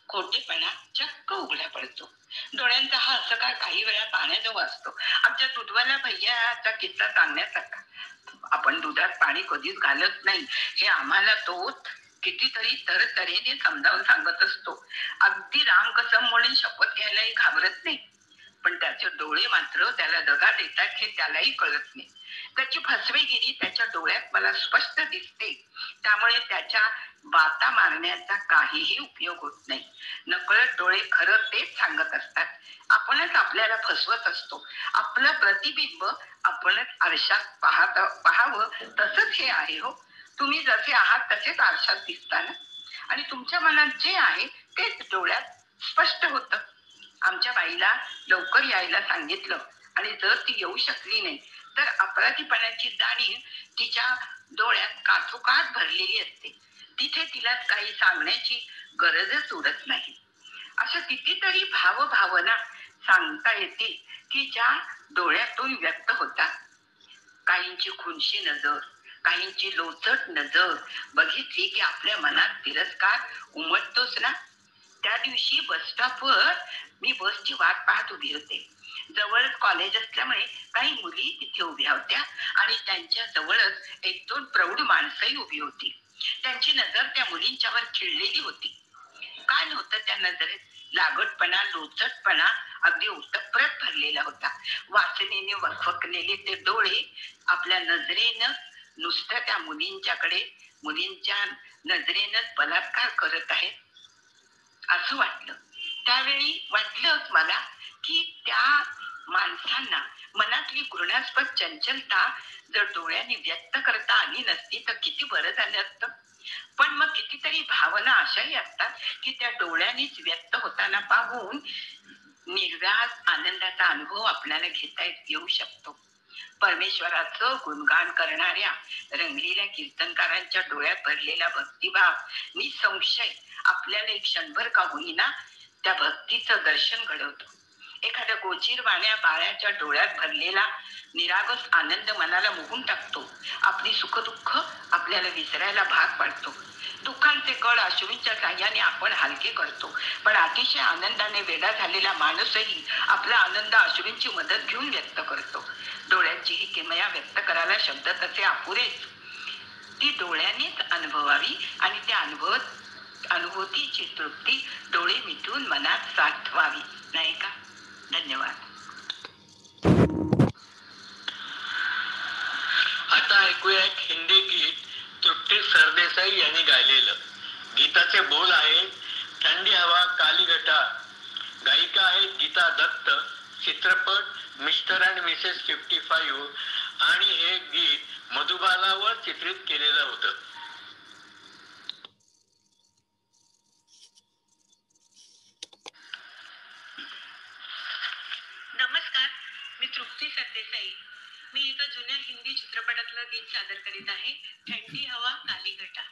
खोटेपणा चक्क उघडा पडतो. डोळ्यांचा हा असं काय काही वेळा पाण्याजवळ असतो. आमच्या दूधवाला भैयाचा किस्सा सांगण्यासारखा. आपण दुधात पाणी कधीच घालत नाही हे आम्हाला तो कितीतरी तऱ्हेने समजावून सांगत असतो. अगदी राम कसम म्हणून शपथ घ्यायलाही घाबरत नाही, पण त्याचे डोळे मात्र त्याला दगा देतात हे त्यालाही कळत नाही. त्याची फसवेगिरी त्याच्या डोळ्यात मला स्पष्ट दिसते. त्यामुळे त्याच्या बाता मारण्याचा काहीही उपयोग होत नाही. नकळत डोळे खरं तेच सांगत असतात. आपणच आपल्याला फसवत असतो. आपलं प्रतिबिंब आपणच आरशात पाहावं तसंच हे आहे हो. तुम्ही जसे आहात तसेच आरशात दिसताना आणि तुमच्या मनात जे आहे तेच डोळ्यात स्पष्ट होतं. आमच्या बाईला लवकर यायला सांगितलं आणि जर ती येऊ शकली नाही तर अपराधीपणाची जाणीव तिच्या डोळ्यात काठोकाठ भरलेली असते. तिथे तिला काही सांगण्याची गरजच उरत नाही. असं कितीतरी भावभावना सांगता येते की ज्या डोळ्यातून व्यक्त होतात. काहींची खुनशी नजर, काहींची लोचट नजर बघितली की आपल्या मनात तिरस्कार उमटतोच ना. त्या दिवशी बस स्टॉपवर मी बसची वाट पाहत उभी होते. जवळच कॉलेज असल्यामुळे काही मुली तिथे उभ्या होत्या आणि त्यांच्या जवळच एक दोन प्रौढ माणसंही उभी होती. त्यांची नजर त्या मुलींच्यावर खिळलेली होती. काय नव्हतं त्या नजरेत? लागटपणा, लोचटपणा अगदी उतप्रत भरलेला होता. वासनेने वखवकलेले ते डोळे आपल्या नजरेनं नुसतं त्या मुलींच्या नजरेनं बलात्कार करत आहेत असं वाटलं. त्यावेळी वाटलं मला की त्या माणसांना मनातली घृणास्पद चंचलता जर डोळ्यांनी व्यक्त करता आली नसती तर किती बरं झालं असतं. पण मग कितीतरी भावना अशाही असतात की त्या डोळ्यांनीच व्यक्त होताना पाहून निर्व्याज आनंदाचा अनुभव आपल्याला घेता येऊ शकतो. परमेश्वराचं गुणगान करणाऱ्या रंगलेल्या कीर्तनकारांच्या डोळ्यात भरलेला भक्तिभाव निसंशय आपल्याला एक क्षणभर का होईना त्या भक्तीचं दर्शन घडवतो. एखाद्या गोचीरवाण्या बाळाच्या डोळ्यात भरलेला निरागस आनंद मनाला मोहून टाकतो. आपली सुखदुःख आपल्याला विसरायला भाग पाडतो. दुःखांचे कळ अश्रूंच्या साह्याने आपण हलके करतो. पण अतिशय आनंदाने वेडा झालेला माणूसही आपला आनंद अश्रूंची मदत घेऊन व्यक्त करतो. डोळ्यांची ही किमया व्यक्त करायला शब्द तसे अपुरेच. ती डोळ्यांनीच अनुभवावी आणि त्या अनुभूतीची तृप्ती डोळे मिटून मनात साठवावी, नाही का? धन्यवाद. आता ऐकूया एक हिंदी गीत तृप्ती सरदेसाई यांनी गायलेलं. गीताचे बोल आहेत थंडी हवा काली घटा. गायिका आहेत गीता दत्त. चित्रपट मिस्टर अँड मिसेस 55 आणि हे गीत मधुबालावर चित्रित केलेलं होतं. नमस्कार, मी तृप्ती सरदेसाई. मी एका जुन्या हिंदी चित्रपटातलं गीत सादर करीत आहे, थंडी हवा काली घटा.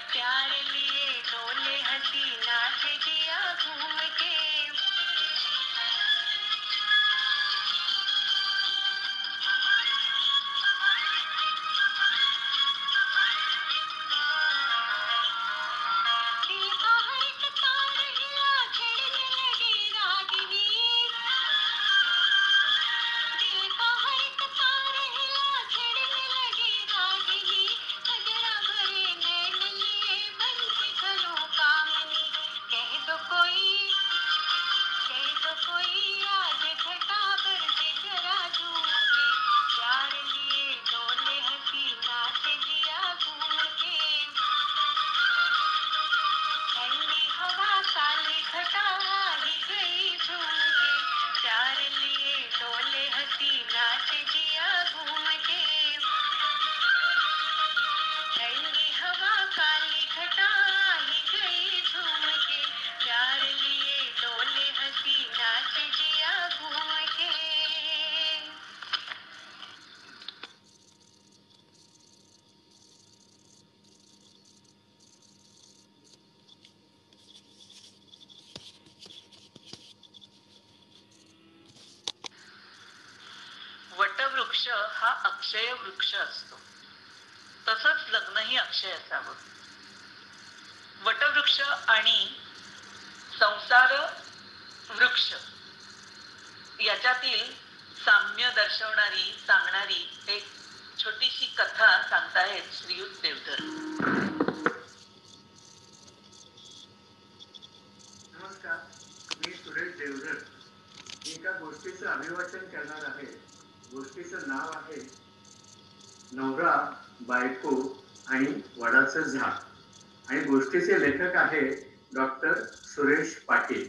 प्यार लिए डोले हसी नाचे जिया घूम ठंडी हवा काली घटा ही गई झूम के, प्यार लिए डोले हंसी नाच जिया घूम के। वटवृक्ष हा अक्षय वृक्ष असतो, तसंच लग्नही अक्षय असावं. वटवृक्ष आणि संसार वृक्ष याच्यातील साम्य दर्शवणारी सांगणारी एक छोटीशी कथा सांगतायत श्रीयुत देवधर. नमस्कार, मी सुरेश देवधर. एका गोष्टीचं अभिवाचन करणार आहे. गोष्टीचं नाव आहे नवरा, बायको आणि वडाचं झाड. आणि गोष्टीचे लेखक आहेत डॉक्टर सुरेश पाटील.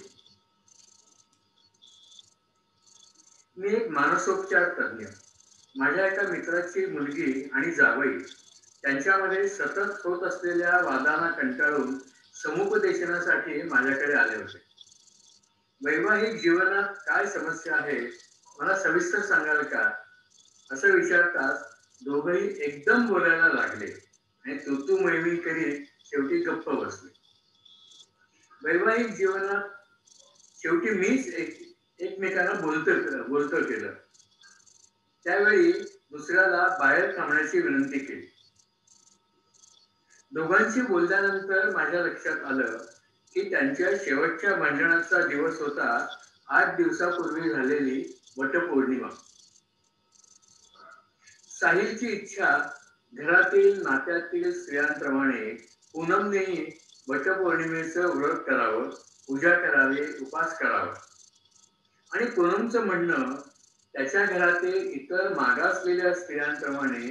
मी एक मानसोपचार तज्ञ. माझ्या एका मित्राची मुलगी आणि जावई त्यांच्यामध्ये सतत होत असलेल्या वादांना कंटाळून समुपदेशनासाठी माझ्याकडे आले होते. वैवाहिक जीवनात काय समस्या आहे मला सविस्तर सांगाल का असं विचारताच दोघंही एकदम बोलायला लागले आणि तू मैमी करीत शेवटी गप्प बसले. वैवाहिक जीवनात शेवटी मीच एकमेकांना बोलतो केलं. त्यावेळी दुसऱ्याला बाहेर थांबण्याची विनंती केली. दोघांशी बोलल्यानंतर माझ्या लक्षात आलं की त्यांच्या शेवटच्या भांडणाचा दिवस होता 8 दिवसापूर्वी झालेली वटपौर्णिमा. साहिलची इच्छा घरातील नात्यातील स्त्रियांप्रमाणे पूनमनेही वटपौर्णिमेचं व्रत करावं, पूजा करावी, उपास करावा. आणि पूनमचं म्हणणं त्याच्या घरातील इतर मागासलेल्या स्त्रियांप्रमाणे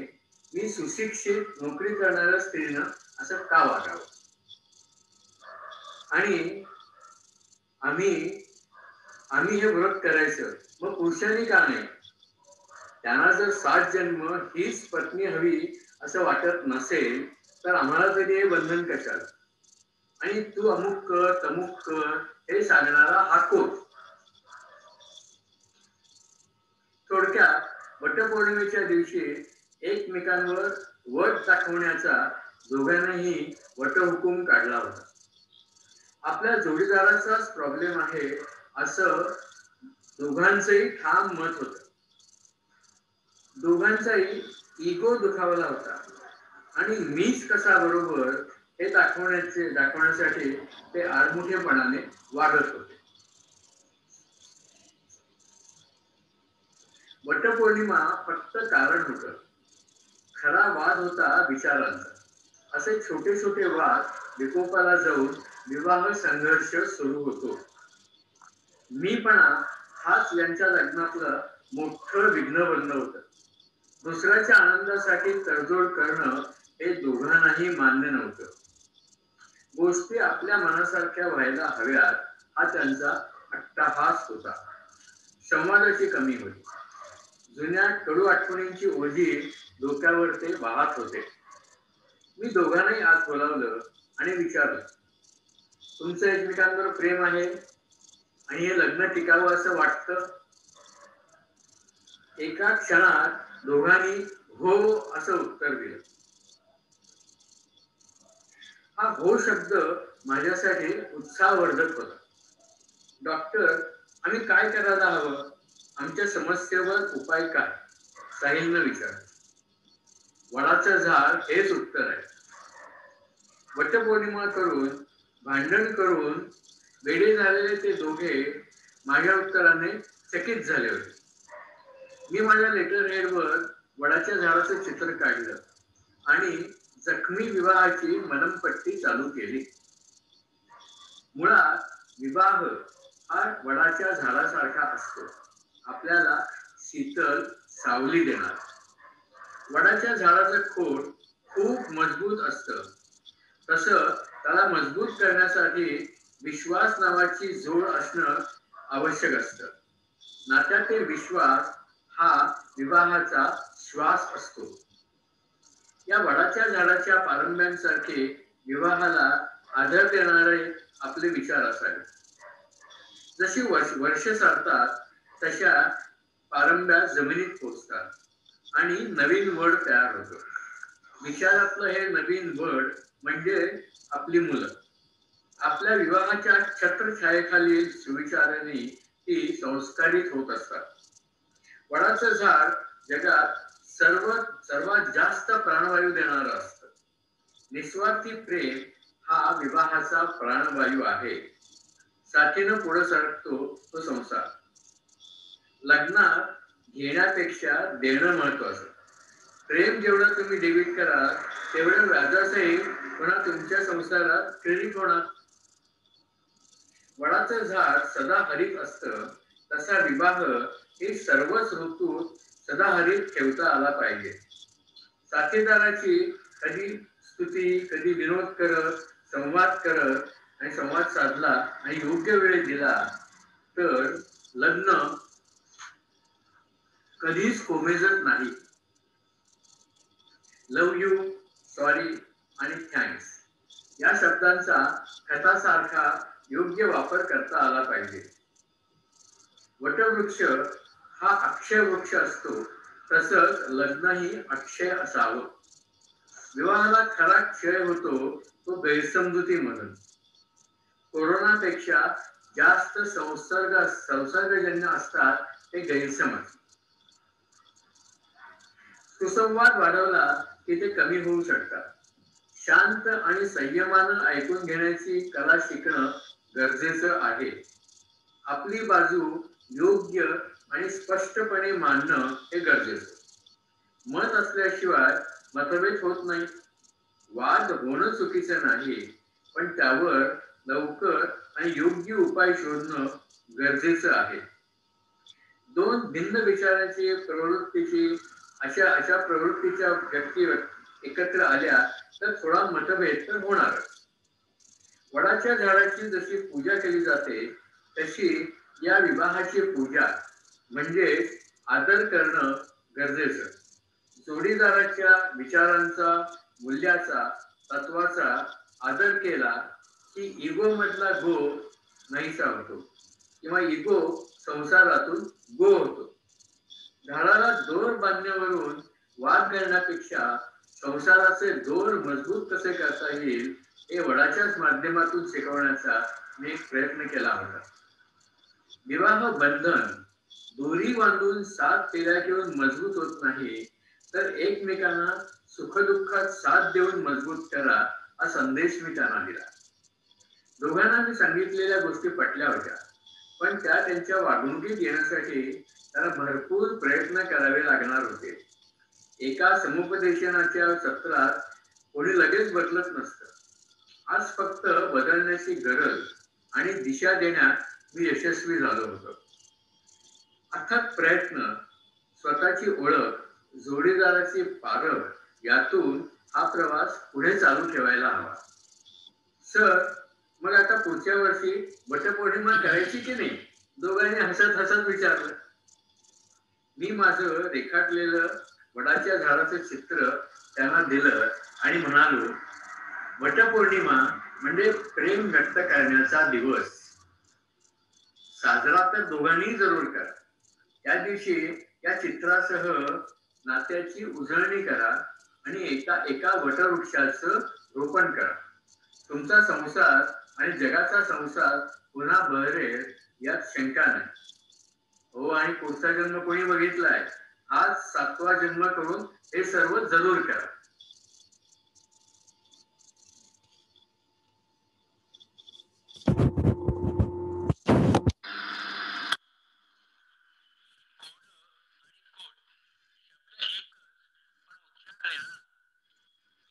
मी सुशिक्षित नोकरी करणाऱ्या स्त्रीनं असं का वागावं. आणि आम्ही हे व्रत करायचं, मग पुरुषांनी का नाही? त्यांना जर 7 जन्म हीच पत्नी हवी असं वाटत नसेल तर आम्हाला तरी हे बंधन कशाला? आणि तू अमुक कर तमुक कर हे सांगणारा हा कोण? थोडक्यात वटपौर्णिमेच्या दिवशी एकमेकांवर वट दाखवण्याचा दोघांनाही वटहुकूम काढला होता. आपल्या जोडीदाराचाच प्रॉब्लेम आहे असं दोघांचंही ठाम मत होतं. दोघांचाही इगो दुखावला होता आणि मीच कसा बरोबर हे दाखवण्यासाठी ते आडमुठेपणाने वागत होते. वटपौर्णिमा फक्त कारण होतं, खरा वाद होता विचारांचा. असे छोटे छोटे वाद विकोपाला जाऊन विवाह संघर्ष सुरू होतो. मीपणा हाच यांच्या लग्नातलं मोठं विघ्न बनलं होतं. दुसऱ्याच्या आनंदासाठी तडजोड करणं हे दोघांनाही मान्य नव्हतं. गोष्टी आपल्या मनासारख्या व्हायला हव्यात हा त्यांचा अट्टहास होता. संवादाची कमी होती. जुन्या कडू आठवणींची ओझी डोक्यावर ते वाहत होते. मी दोघांनाही आज बोलावलं आणि विचारलं, तुमचं एकमेकांवर प्रेम आहे आणि हे लग्न टिकावं असं वाटतं? एका क्षणात दोघांनी हो असं उत्तर दिलं. हा हो शब्द माझ्यासाठी उत्साहवर्धक होता. डॉक्टर, आम्ही काय करायला हवं? आमच्या समस्येवर उपाय काय? साहिलनं विचारलं. वडाचं झाड हेच उत्तर आहे. वटपौर्णिमा करून भांडण करून वेडे झालेले ते दोघे माझ्या उत्तराने चकित झाले होते. मी माझ्या लेटर हेडवर वडाच्या झाडाचं चित्र काढलं आणि जखमी विवाहाची मनमपट्टी चालू केली. मुळात विवाह हा वडाच्या झाडासारखा असतो, आपल्याला शीतल सावली देणार. वडाच्या झाडाचं खोड खूप मजबूत असतं. तसं त्याला मजबूत करण्यासाठी विश्वास नावाची जोड असणं आवश्यक असतं. नात्यातील विश्वास हा विवाहाचा श्वास असतो. या वडाच्या झाडाच्या पारंब्यांसारखे विवाहाला आधार देणारे आपले विचार असावे. जशी वर्ष सरतात तशा पारंब्या जमिनीत पोचतात आणि नवीन वड तयार होतं. विचारातलं हे नवीन वड म्हणजे आपली मुलं. आपल्या विवाहाच्या छत्रछायेखालील सुविचारांनी ती संस्कारित होत असतात. वडाचं झाड जगात सर्वात जास्त प्राणवायू देणारं असतं. निस्वार्थी प्रेम हा विवाहाचा प्राणवायू आहे. साथीनं पुढे सरकतो तो संसार. लग्नात घेण्यापेक्षा देणं महत्वाचं. प्रेम जेवढं तुम्ही डेबिट कराल तेवढं व्याजासही पुन्हा तुमच्या संसारात क्रेडिट होणार. वडाचं झाड सदा हरित असतं तसा विवाह हे सर्वच ऋतूत सदा हरित ठेवता आला पाहिजे. साथीदाराची कधी स्तुती कधी विनोद करत संवाद साधला आणि योग्य वेळ दिला तर लग्न कधीच कोमेजत नाही. लव यू, सॉरी आणि थँक्स या शब्दांचा खतासारखा योग्य वापर करता आला पाहिजे. वटवृक्ष हा अक्षय वृक्ष असतो तसंच लग्नही अक्षय असावं. विवाहाला खरा क्षय होतो तो गैरसमजुतीमधून. कोरोनापेक्षा जास्त संसर्गजन्य असतात ते गैरसमज. सुसंवाद वाढवला की ते कमी होऊ शकतात. शांत आणि संयमानं ऐकून घेण्याची कला शिकणं गरजेचं आहे. आपली बाजू योग्य आणि स्पष्टपणे मांडणं हे गरजेचं. मत असल्याशिवाय मतभेद होत नाही. वाद होणं चुकीचं नाही पण त्यावर लवकर आणि योग्य उपाय शोधणं गरजेचं आहे. दोन भिन्न विचारांची अशा प्रवृत्तीच्या व्यक्ती एकत्र आल्या तर थोडा मतभेद तर होणार. वडाच्या झाडाची जशी पूजा केली जाते तशी या विवाहाची पूजा म्हणजे आदर करणं गरजेचं. जोडीदाराच्या विचारांचा, मूल्याचा, तत्वाचा आदर केला की इगो मधला गो नाहीसा होतो किंवा इगो संसारातून गो होतो. झाडाला दोर बांधण्यावरून वाद करण्यापेक्षा संसाराचे दोर मजबूत कसे करता येईल हे वडाच्याच माध्यमातून शिकवण्याचा मी एक प्रयत्न केला होता. विवाह बंधन दोरी बांधून साथ पेल्या घेऊन मजबूत होत नाही तर एकमेकांना सुखदुःखात साथ देऊन मजबूत करा हा संदेश मी त्यांना दिला. दोघांना मी सांगितलेल्या गोष्टी पटल्या होत्या पण त्या त्यांच्या वागणुकीत येण्यासाठी त्याला भरपूर प्रयत्न करावे लागणार होते. एका समुपदेशनाच्या सत्रात कोणी लगेच बदलत नसतं. आज फक्त बदलण्याची गरज आणि दिशा देण्यात मी यशस्वी झालो होतो. अथक प्रयत्न, स्वतःची ओळख, जोडीदाराची पारख यातून हा प्रवास पुढे चालू ठेवायला हवा. सर, मग आता पुढच्या वर्षी वटपौर्णिमा करायची की नाही? दोघांनी हसत हसत विचारलं. मी माझं रेखाटलेलं वडाच्या झाडाचं चित्र त्यांना दिलं आणि म्हणालो, वटपौर्णिमा म्हणजे प्रेम व्यक्त करण्याचा दिवस. साजरा तर दोघांनी जरूर करा. त्या दिवशी या चित्रासह नात्याची उजळणी करा आणि एका वटवृक्षाचं रोपण करा. तुमचा संसार आणि जगाचा संसार पुन्हा बहरेल यात शंका नाही. हो, आणि पुढचा जन्म कोणी बघितलाय? आज 7वा जन्म करून हे सर्व जरूर करा.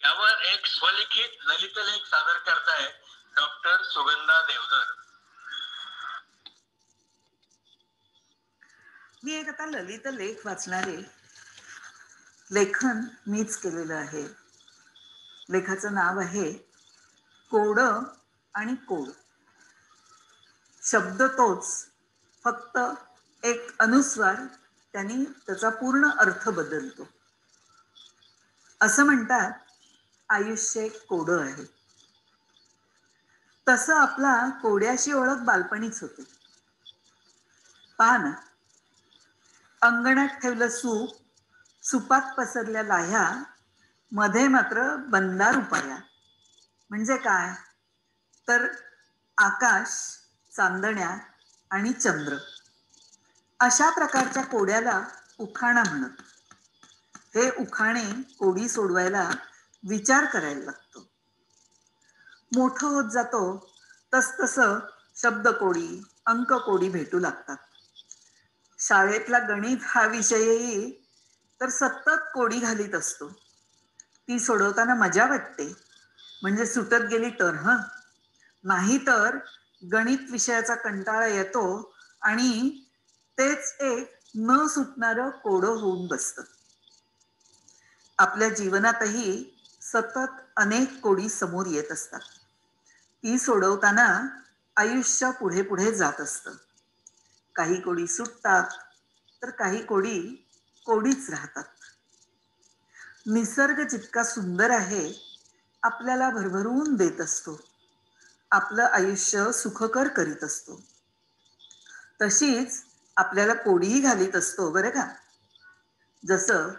यावर एक स्वलिखित ललितलेख सादर करताय डॉक्टर सुगंधा देवधर. मी एक आता ललित लेख वाचणारे. लेखन मीच केलेलं आहे. लेखाचं नाव आहे कोड आणि कोड. शब्द तोच, फक्त एक अनुस्वार त्यांनी त्याचा पूर्ण अर्थ बदलतो. असं म्हणतात आयुष्य एक कोडं आहे. तसं आपला कोड्याशी ओळख बालपणीच होते. पहा ना, अंगणात ठेवलं सूप, सुपात पसरल्या लाह्या, मध्ये मात्र बंदार उपाया. म्हणजे काय? तर आकाश, चांदण्या आणि चंद्र अशा प्रकारच्या कोड्याला उखाणा म्हणत. हे उखाणे कोडी सोडवायला विचार करायला लागतो. मोठं होत जातो तसतसं शब्दकोडी, अंककोडी भेटू लागतात. शाळेतला गणित हा विषयही तर सतत कोडी घालीत असतो. ती सोडवताना मजा वाटते, म्हणजे सुटत गेली तर. नाही तर गणित विषयाचा कंटाळा येतो आणि तेच एक न सुटणारं कोडं होऊन बसतं. आपल्या जीवनातही सतत अनेक कोडी समोर येत असतात. ती सोडवताना आयुष्य पुढे पुढे जात असतं. काही कोडी सुटतात तर काही कोडी कोडीच राहतात. निसर्ग जितका सुंदर आहे आपल्याला भरभरून देत असतो. आपलं आयुष्य सुखकर करीत असतो. तशीच आपल्याला कोडीही घालीत असतो बरं का. जसं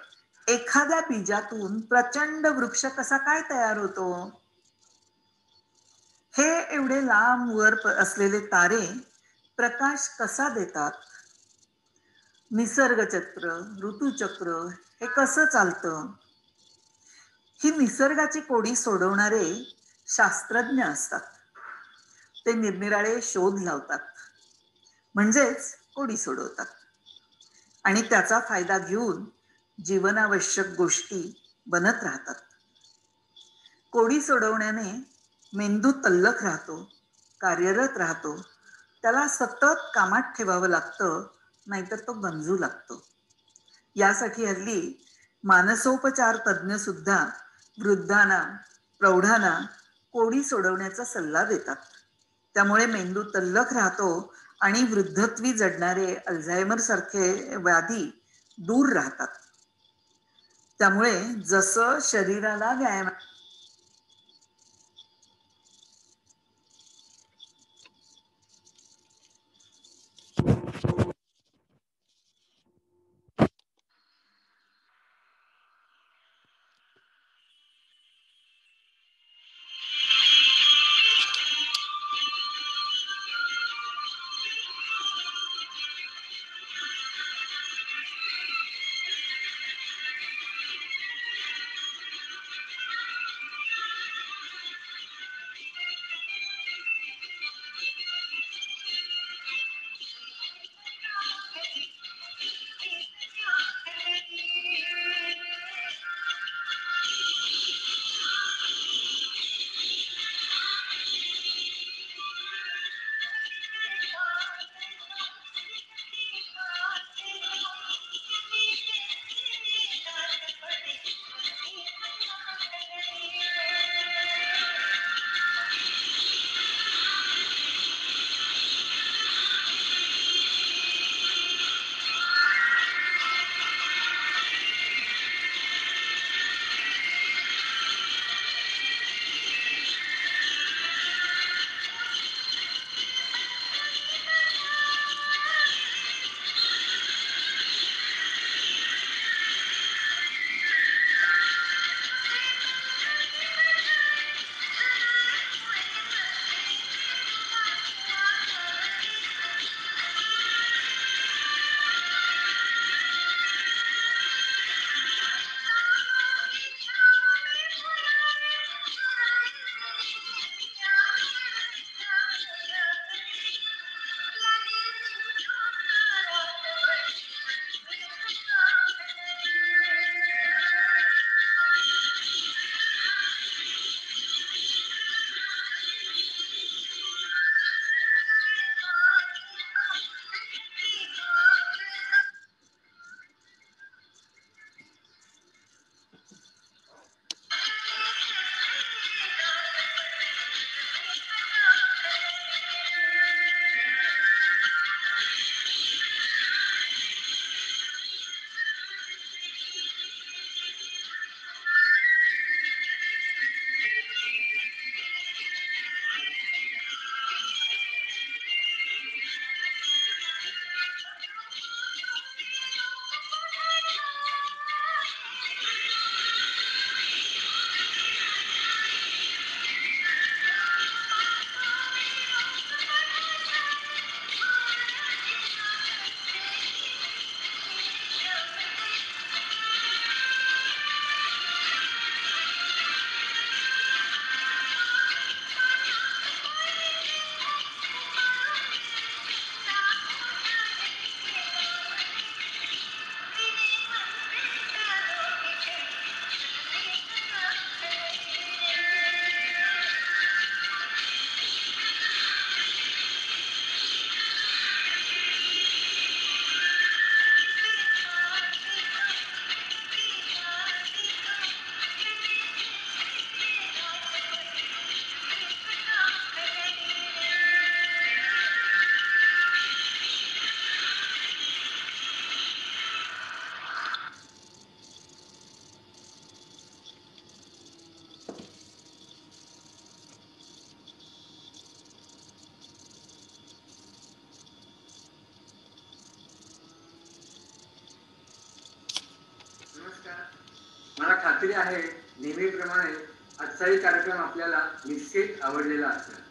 एखाद्या बीजातून प्रचंड वृक्ष कसा काय तयार होतो? हे एवढे लांब वर असलेले तारे प्रकाश कसा देतात? निसर्गचक्र, ऋतुचक्र हे कसं चालतं? ही निसर्गाची कोडी सोडवणारे शास्त्रज्ञ असतात. ते निरनिराळे शोध लावतात, म्हणजेच कोडी सोडवतात. आणि त्याचा फायदा घेऊन जीवनावश्यक गोष्टी बनत राहतात. कोडी सोडवण्याने मेंदू तल्लख राहतो, कार्यरत राहतो. त्याला सतत कामात ठेवावं लागतं, नाहीतर तो गंजू लागतो. यासाठी हल्ली मानसोपचार तज्ज्ञ सुद्धा वृद्धांना, प्रौढांना कोडी सोडवण्याचा सल्ला देतात. त्यामुळे मेंदू तल्लख राहतो आणि वृद्धत्वी जडणारे अल्झायमर सारखे व्याधी दूर राहतात. त्यामुळे जसं शरीराला व्यायाम मला खात्री आहे नेहमीप्रमाणे आजचाही कार्यक्रम आपल्याला निश्चित आवडलेला असेल.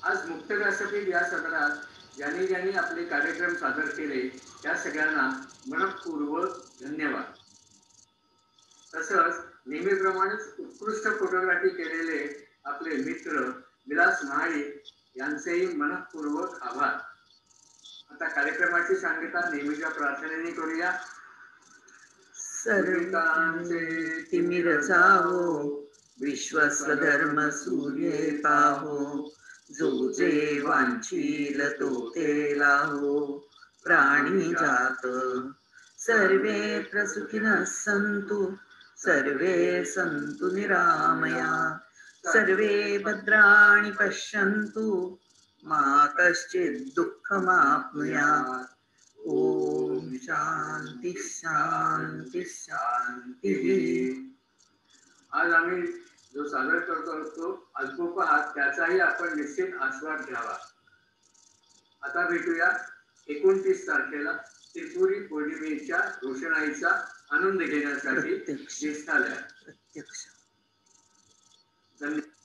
आज मुक्त व्यासपीठ या सदरात ज्यांनी ज्यांनी आपले कार्यक्रम सादर केले त्या सगळ्यांना मनपूर्वक धन्यवाद. तसंच नेहमीप्रमाणेच उत्कृष्ट फोटोग्राफी केलेले आपले मित्र विलास महाडिक यांचेही मनपूर्वक आभार. आता कार्यक्रमाची सांगता नेहमीच्या प्रार्थनेने करूया. सर्वांचे तिमिर जावो, विश्वस्वधर्म सूर्ये पाहो, जो जे वांछील तो ते लाहो, प्राणी जात सर्वे सुखिनः सन्तु, सर्वे सन्तु निरामया, सर्वे भद्राणि पश्यन्तु, मा कश्चित् दुःखमाप्नुयात्. ओम शांती शांती शांती. आज आम्ही जो सादर करतो तो अल्पोपहार त्याचाही आपण निश्चित आस्वाद घ्यावा. आता भेटूया 29 तारखेला त्रिपुरी पौर्णिमेच्या रोषणाईचा आनंद घेण्यासाठी ज्येष्ठालयात. प्रत्यक्ष. धन्यवाद.